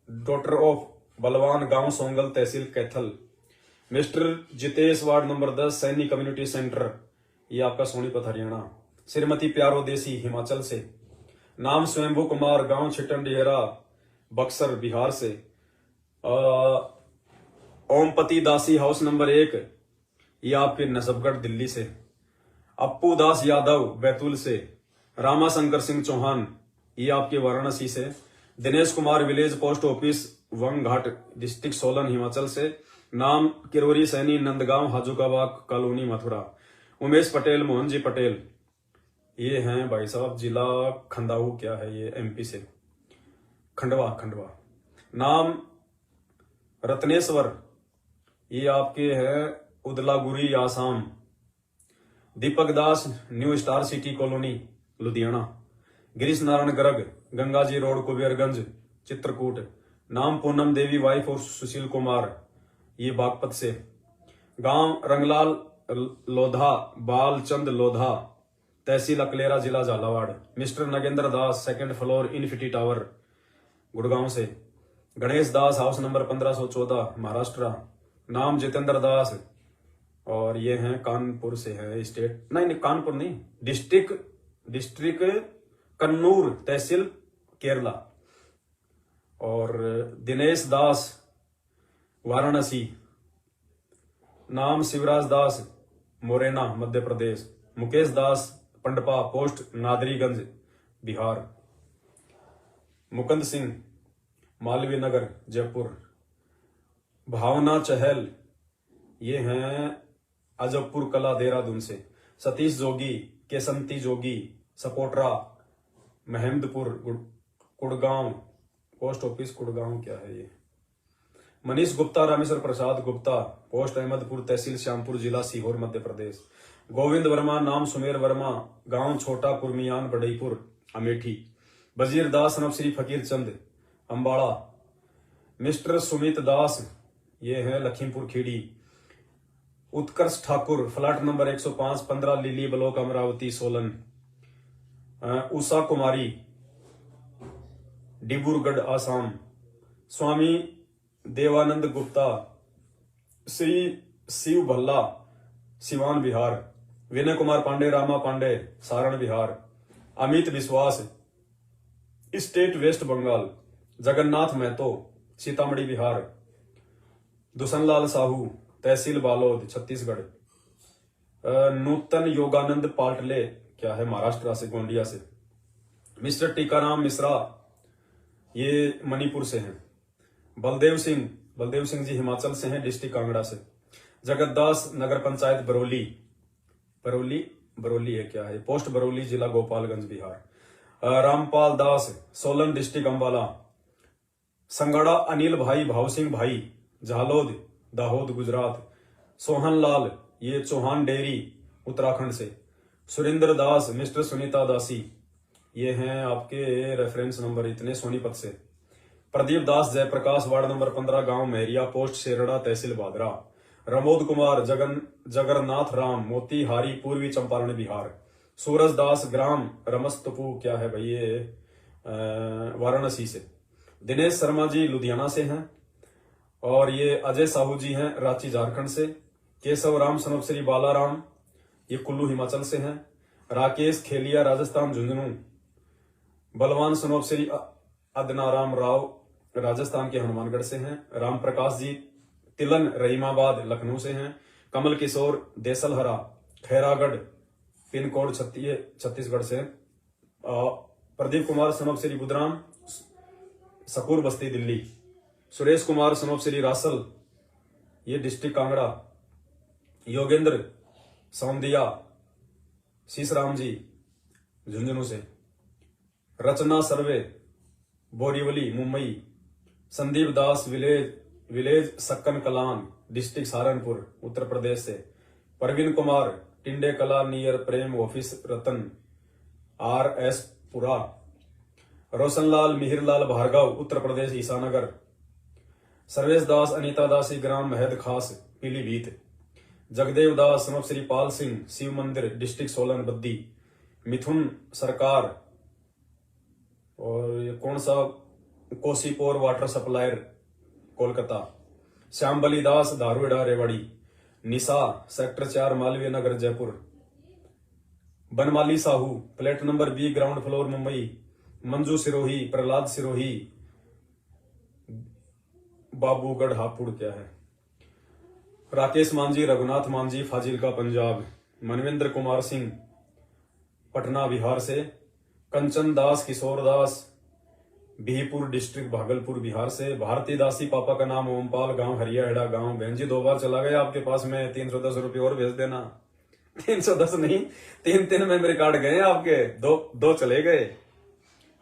डॉटर ऑफ बलवान, गांव सोंगल, तहसील Kaithal. Mister Jitesh, ward number 10, Saini community centre, ये आपका सोनीपत हरियाणा। श्रीमती प्यारो देसी, हिमाचल से। नाम स्वयंभू कुमार, गांव छिटन डिहरा, बक्सर, बिहार से। ओमपति दासी, हाउस नंबर 1, ये आपके नसबगढ़, दिल्ली से। अप्पू दास यादव, बैतूल से। रामा शंकर सिंह चौहान, ये आपके वाराणसी से। Dinesh Kumar, village post office, Vangghat, district Solan, Himachal से। नाम किरोरी सैनी, नंदगांव, हाजुकाबाग कॉलोनी, मथुरा। उमेश पटेल, मोहन जी पटेल, ये हैं भाई साहब, जिला खंडाऊ, क्या है ये, एमपी से, खंडवा। नाम रत्नेश्वर, ये आपके हैं Udalguri, Assam. Deepak Das, new star city colony, Ludhiana. Girish Narayan Garg, Gangaji road, Kuberganj, Chitrakoot. नाम पूनम देवी, वाइफ ऑफ सुशील कुमार, ये बागपत से। गांव रंगलाल लोधा, बालचंद लोधा, तहसील अकलेरा, जिला झालावाड़। मिस्टर नगेंद्र दास, सेकंड फ्लोर, इनफिटी टावर, गुड़गांव से। गणेश दास, हाउस नंबर 1514, महाराष्ट्र। नाम जितेंद्र दास, और ये हैं कानपुर से है, स्टेट नहीं कानपुर नहीं, डिस्ट्रिक्ट कन्नूर, तहसील केरला। और दिनेश दास, वाराणसी। नाम शिवराज दास, मोरेना, मध्य प्रदेश। मुकेश दास पंडपा, पोस्ट नादरीगंज, बिहार। मुकुंद सिंह, मालवीय नगर, जयपुर। भावना चहल, ये हैं अजबपुर कला, देहरादून से। सतीश जोगी, केसंती जोगी, सपोटरा, महमदपुर, कुड़गांव, पोस्ट ऑफिस कुड़गांव, क्या है ये। मनीष गुप्ता, रामेश्वर प्रसाद गुप्ता, पोस्ट अहमदपुर, तहसील श्यामपुर, जिला सीहोर, मध्य प्रदेश। गोविंद वर्मा, नाम सुमेर वर्मा, गांव छोटा कुर्मियान, बडईपुर, अमेठी। वजीर दास, नव श्री फकीर चंद, अंबाड़ा। मिस्टर सुमित दास, ये है Lakhimpur Kheri. Utkarsh Thakur, flat number 105, 15 lily block, Amravati, Solan. Usha Kumari, Dibrugarh, Assam. Swami Devanand Gupta, Shri Shiv Bhalla, Siwan, Bihar. Vinay Kumar Pandey, Rama Pandey, Saran, Bihar. Amit Biswas, state west Bengal. Jagannath Mahato, Sitamarhi, Bihar. Dusanlal Sahu, तहसील बालोद, छत्तीसगढ़। नूतन योगानंद पाटले, क्या है, महाराष्ट्र से, गोंडिया से। मिस्टर टीकाराम मिश्रा, ये मणिपुर से हैं। बलदेव सिंह जी हिमाचल से हैं, डिस्ट्रिक्ट कांगड़ा से। जगतदास, नगर पंचायत बरौली है, क्या है, पोस्ट बरौली, जिला गोपालगंज, बिहार। रामपाल दास, सोलन डिस्ट्रिक्ट, अंबाला। संगड़ा अनिल भाई, भाव सिंह भाई, झालोद, दाहोद, गुजरात। सोहन लाल, ये चौहान डेयरी, उत्तराखंड से। सुरेंद्र दास, मिस्टर सुनीता दासी, ये हैं आपके रेफरेंस नंबर इतने, सोनीपत से। प्रदीप दास जयप्रकाश, वार्ड नंबर 15, गांव मेहरिया, पोस्ट शेरड़ा, तहसील भादरा। रमोद कुमार, जगन्नाथ राम, मोतीहारी, पूर्वी चंपारण, बिहार। सूरज दास, ग्राम रमस्तपू, क्या है भाई ये, वाराणसी से। दिनेश शर्मा जी लुधियाना से हैं। और ये अजय साहू जी हैं, रांची, झारखंड से। केशव राम सनोप श्री बालाराम, ये कुल्लू हिमाचल से हैं। राकेश खेलिया राजस्थान झुंझुनू। बलवान सनोप श्री अदनाराम राव राजस्थान के हनुमानगढ़ से हैं। राम प्रकाश जी तिलन रहीमाबाद लखनऊ से हैं। कमल किशोर देसलहरा खैरागढ़ पिन कोड छत्तीसगढ़ से। प्रदीप कुमार सनोप श्री बुधराम सकूर बस्ती दिल्ली। सुरेश कुमार सनोप श्री रासल, ये डिस्ट्रिक्ट कांगड़ा। योगेंद्र सौंदिया शीशराम जी झुंझुनू से। रचना सर्वे बोरीवली मुंबई। संदीप दास विलेज सक्कन कलान डिस्ट्रिक्ट सहारनपुर उत्तर प्रदेश से। परवीन कुमार टिंडे कला नियर प्रेम ऑफिस रतन RS पुरा। रोशनलाल मिहिरलाल भार्गव उत्तर प्रदेश ईसानगर। सर्वेश दास अनीता दासी ग्राम महद खास पीलीभीत। जगदेव दास सनोप श्री पाल सिंह शिव मंदिर डिस्ट्रिक्ट सोलन बद्दी। मिथुन सरकार और ये कौन सा Cossipore water supplier Kolkata. Shyambali Das Dharuhera Rewari. Nisha sector 4 Malviya Nagar Jaipur. Banmali Sahu plate number B ground floor Mumbai. Manju Sirohi Prahlad Sirohi Babugarh Hapur क्या है। राकेश मांझी रघुनाथ मांझी फाजिलका पंजाब। मनविंद्र कुमार सिंह पटना बिहार से। कंचन दास किशोर दास बिहीपुर डिस्ट्रिक्ट भागलपुर बिहार से। भारती दासी पापा का नाम ओमपाल गांव हरियाहेड़ा गांव। बहन जी 2 बार चला गया आपके पास में, 310 रुपये और भेज देना। 310 नहीं 3 मेमोरी कार्ड गए आपके, दो चले गए।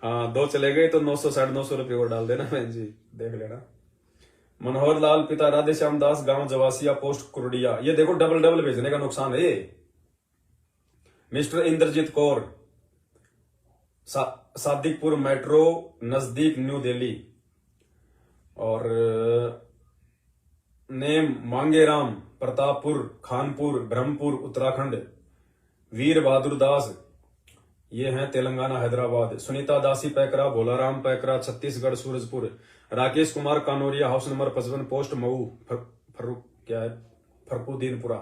हाँ 2 चले गए तो 900 950 रुपये और डाल देना बहन जी, देख लेना। मनोहर लाल पिता राधे श्याम दास गांव जवासिया पोस्ट कुरडिया। ये देखो डबल भेजने का नुकसान है ये। मिस्टर इंद्रजीत कौर सादिकपुर मेट्रो नजदीक न्यू दिल्ली। और नेम मांगेराम प्रतापपुर खानपुर ब्रह्मपुर उत्तराखंड। वीर बहादुर दास ये हैं Telangana Hyderabad. Sunita Dasi Paikra Bholaram Paikra Chhattisgarh Surajpur. Rakesh Kumar Kanoria house number 55 post Mau Farkuddinpura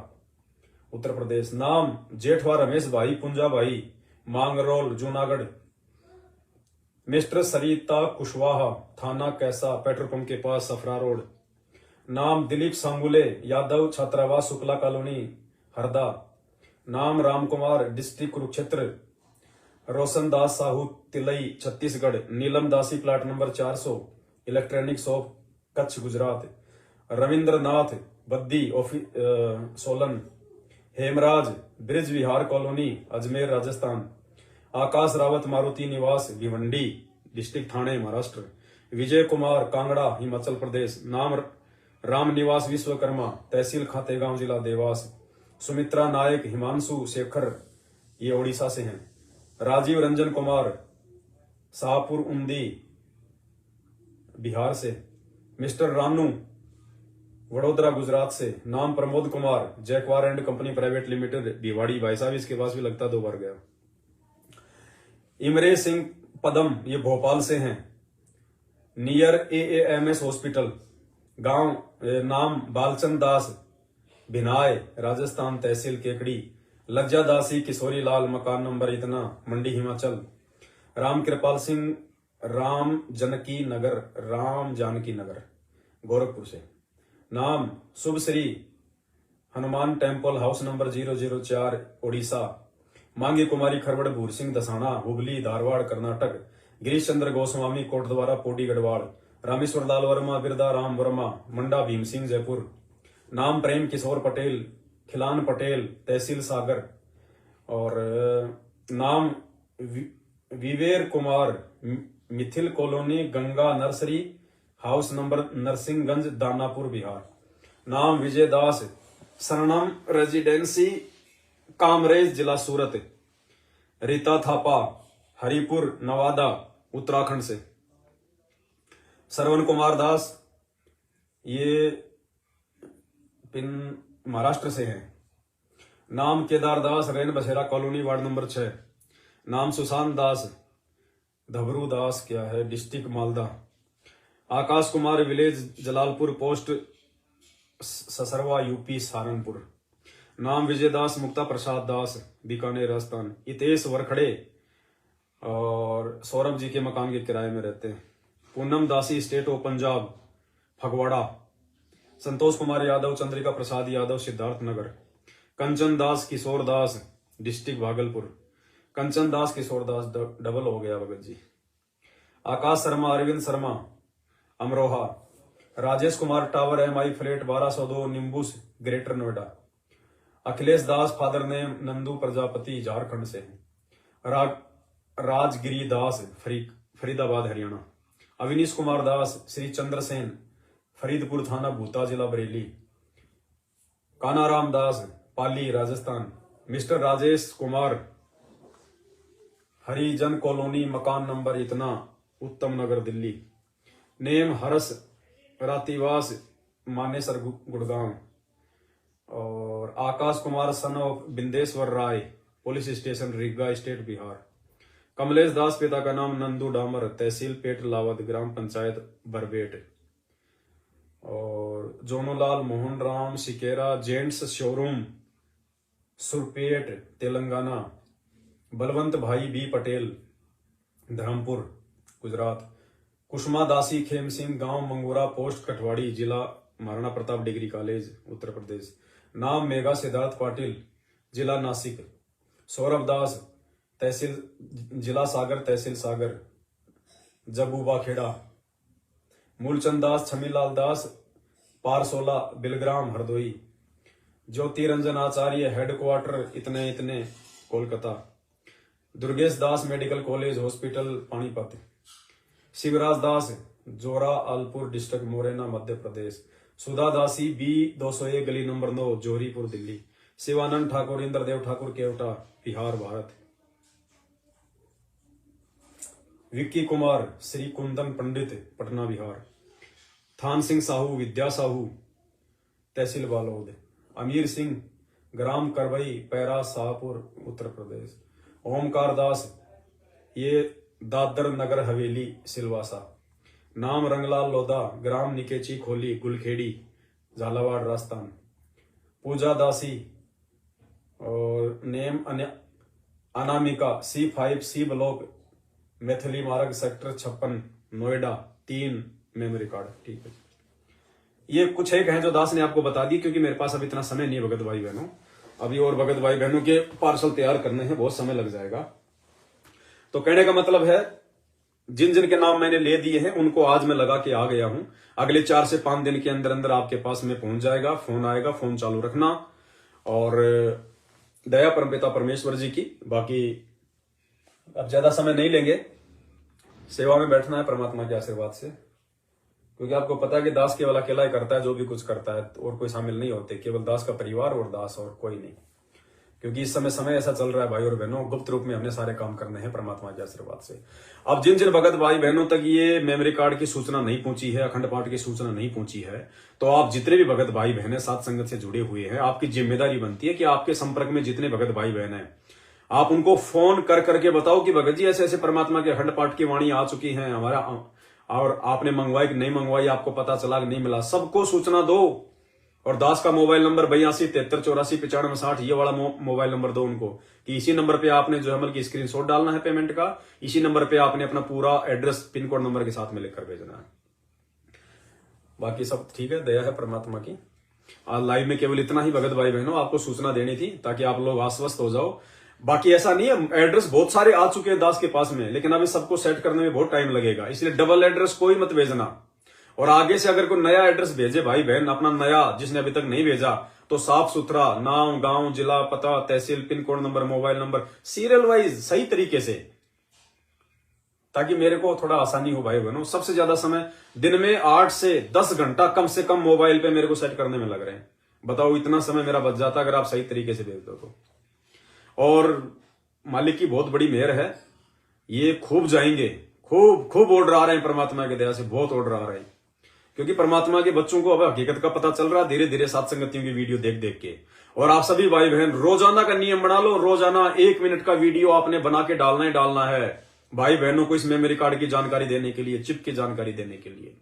Uttar Pradesh. नाम जेठवा रमेश भाई पुंजा भाई मांगरोल जूनागढ़। मिस्टर सरिता कुशवाहा थाना कैसा पेट्रोल पंप के पास सफरा रोड। नाम दिलीप सांगुले यादव छात्रावास शुक्ला कॉलोनी हरदा। नाम Ram Kumar district Kurukshetra. Roshan Das Sahu Tilai Chhattisgarh. Neelam Dasi plot number 400 electronic shop Kutch Gujarat. Ravindra Nath Baddi Solan. Hemraj Brij Vihar colony Ajmer Rajasthan. Akash Rawat Maruti Niwas Bhiwandi district Thane Maharashtra. Vijay Kumar Kangra Himachal Pradesh. नाम राम निवास विश्वकर्मा तहसील खातेगांव जिला देवास। सुमित्रा नायक हिमांशु शेखर ये ओडिशा से हैं। राजीव रंजन कुमार शाहपुर उमदी बिहार से। मिस्टर रानू वडोदरा गुजरात से। नाम Pramod Kumar Jaquar and company private limited Bhiwadi. भाई साहब इसके पास भी लगता 2 बार गया। इमरे सिंह पदम ये भोपाल से हैं। नियर AAMS हॉस्पिटल गांव। नाम बालचंद दास भिनाय राजस्थान तहसील केकड़ी। लज्जा दासी किशोरी लाल मकान नंबर इतना मंडी हिमाचल। राम कृपाल सिंह राम जानकी नगर गोरखपुर से। नाम Shubh Shri Hanuman temple house number 004 Odisha. Mangi Kumari खरवड़ भूर सिंह दसाना हुबली धारवाड़ कर्नाटक। गिरीश चंद्र गोस्वामी कोटद्वारा पोडी गढ़वाल। रामेश्वर लाल वर्मा बिरदा राम वर्मा मंडा भीम सिंह जयपुर। नाम प्रेम किशोर पटेल खिलान पटेल तहसील सागर। और नाम Viver Kumar Mithil colony Ganga nursery house number Narsinghganj Danapur Bihar. नाम विजय दास शरणम रेजिडेंसी कामरेज जिला सूरत। रीता थापा हरिपुर नवादा उत्तराखंड से। श्रवण कुमार दास ये पिन महाराष्ट्र से हैं। नाम Kedar Das Rain Basera colony ward number 6। नाम सुशांत दास धबरू दास क्या है district Malda. Akash Kumar village Jalalpur post Sasarwa UP Saharanpur. नाम विजय दास मुक्ता प्रसाद दास बीकानेर राजस्थान। हितेश वरखड़े और सौरभ जी के मकान के किराए में रहते हैं। Poonam Dasi state of Punjab Phagwara. Santosh Kumar Yadav Chandrika Prasad Yadav Siddharth Nagar. Kanchan Das Kishore Das district Bhagalpur. Kanchan Das Kishore Das double हो गया Bhagat ji. Akash Sharma Arvind Sharma Amroha. Rajesh Kumar tower MI flat 1202 Nimbus greater Noida. Akhilesh Das father name Nandu Prajapati Jharkhand से हैं। राजगिरी दास फरीदाबाद हरियाणा। अविनीश कुमार दास श्री चंद्रसेन फरीदपुर थाना भूता जिला बरेली। कानाराम दास पाली राजस्थान। मिस्टर राजेश कुमार हरिजन कॉलोनी मकान नंबर इतना उत्तम नगर दिल्ली। नेम हरस रातिवास मानेसर गुड़गांव। और Akash Kumar son of Bindeshwar Rai police station Riga state Bihar. Kamlesh Das पिता का नाम नंदू डामर तहसील पेट लावद ग्राम पंचायत बरबेट। और जोनोलाल मोहन राम सिकेरा जेंट्स शोरूम सुरपेट तेलंगाना। बलवंत भाई बी पटेल धर्मपुर गुजरात। कुष्मा दासी खेम सिंह गांव मंगोरा पोस्ट कठवाड़ी जिला महाराणा प्रताप डिग्री कॉलेज उत्तर प्रदेश। नाम मेघा सिद्धार्थ पाटिल जिला नासिक। सौरभ दास तहसील जिला सागर तहसील सागर जबूबा खेड़ा। मूलचंद दास छमीलाल दास पारसोला बिलग्राम हरदोई। ज्योति रंजन आचार्य हेडक्वार्टर इतने इतने Kolkata. Durgesh Das medical college hospital Panipat. Shivraj Das Jora Alpur district Morena Madhya Pradesh. सुधा दासी B201 गली नंबर 9 जोहरीपुर दिल्ली। शिवानंद ठाकुर इंद्रदेव ठाकुर केवटा बिहार भारत। विक्की कुमार श्री कुंदन पंडित पटना बिहार। थान सिंह साहू विद्या साहू तहसील बालोद। अमीर सिंह ग्राम करवई पैरा शाहपुर उत्तर प्रदेश। ओमकार दास ये दादर नगर हवेली सिलवासा। नाम रंगलाल लोधा ग्राम निकेची खोली गुलखेड़ी झालावाड़ राजस्थान। पूजा दासी और name Anamika C5C block Maithili मार्ग सेक्टर 56 नोएडा 3 मेमोरी कार्ड। ठीक है, ये कुछ एक हैं जो दास ने आपको बता दी, क्योंकि मेरे पास अभी इतना समय नहीं है भगत भाई बहनों। अभी और भगत भाई बहनों के पार्सल तैयार करने हैं, बहुत समय लग जाएगा। तो कहने का मतलब है जिन जिन के नाम मैंने ले दिए हैं उनको आज मैं लगा के आ गया हूं। अगले 4 से 5 दिन के अंदर अंदर आपके पास में पहुंच जाएगा। फोन आएगा, फोन चालू रखना और दया परमपिता परमेश्वर जी की। बाकी अब ज्यादा समय नहीं लेंगे, सेवा में बैठना है परमात्मा के आशीर्वाद से, क्योंकि आपको पता है कि दास केवल अकेला ही करता है जो भी कुछ करता है, और कोई शामिल नहीं होते, केवल दास का परिवार और दास और कोई नहीं। क्योंकि इस समय ऐसा चल रहा है भाई और बहनों, गुप्त रूप में हमने सारे काम करने हैं परमात्मा के आशीर्वाद से। अब जिन जिन भगत भाई बहनों तक ये मेमोरी कार्ड की सूचना नहीं पहुंची है, अखंड पाठ की सूचना नहीं पहुंची है, तो आप जितने भी भगत भाई बहन सात संगत से जुड़े हुए हैं, आपकी जिम्मेदारी बनती है कि आपके संपर्क में जितने भगत भाई बहन हैं आप उनको फोन कर करके बताओ कि भगत जी ऐसे ऐसे परमात्मा के अखंड पाठ की वाणी आ चुकी है हमारा, और आपने मंगवाई कि नहीं मंगवाई, आपको पता चला कि नहीं मिला, सबको सूचना दो। और दास का मोबाइल नंबर 82 73 84 95 60, ये वाला मोबाइल नंबर दो उनको कि इसी नंबर पे आपने जो है बल्कि स्क्रीनशॉट डालना है पेमेंट का, इसी नंबर पे आपने अपना पूरा एड्रेस पिन कोड नंबर के साथ में लिखकर भेजना है। बाकी सब ठीक है, दया है परमात्मा की। आज लाइव में केवल इतना ही भगत भाई बहनों आपको सूचना देनी थी ताकि आप लोग आश्वस्त हो जाओ। बाकी ऐसा नहीं है, एड्रेस बहुत सारे आ चुके हैं दास के पास में, लेकिन अभी सबको सेट करने में बहुत टाइम लगेगा, इसलिए डबल एड्रेस कोई मत भेजना। और आगे से अगर कोई नया एड्रेस भेजे भाई बहन अपना नया, जिसने अभी तक नहीं भेजा, तो साफ सुथरा नाम, गांव, जिला, पता, तहसील, pin code number, mobile number, serial wise सही तरीके से, ताकि मेरे को थोड़ा आसानी हो भाई बहनों। सबसे ज्यादा समय दिन में 8 से 10 घंटा कम से कम मोबाइल पे मेरे को सेट करने में लग रहे हैं। बताओ इतना समय मेरा बच जाता अगर आप सही तरीके से भेज दो तो। और मालिक की बहुत बड़ी मेहर है, ये खूब जाएंगे, खूब ऑर्डर आ रहे हैं परमात्मा की दया से, बहुत ऑर्डर आ रहे हैं, क्योंकि परमात्मा के बच्चों को अब हकीकत का पता चल रहा है धीरे धीरे सात संगतियों की वीडियो देख देख के। और आप सभी भाई बहन रोजाना का नियम बना लो, रोजाना 1 मिनट का वीडियो आपने बना के डालना है भाई बहनों को इस मेमोरी कार्ड की जानकारी देने के लिए, चिप की जानकारी देने के लिए।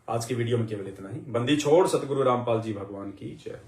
आज की वीडियो में केवल इतना ही। बंदी छोड़ सतगुरु रामपाल जी भगवान की जय।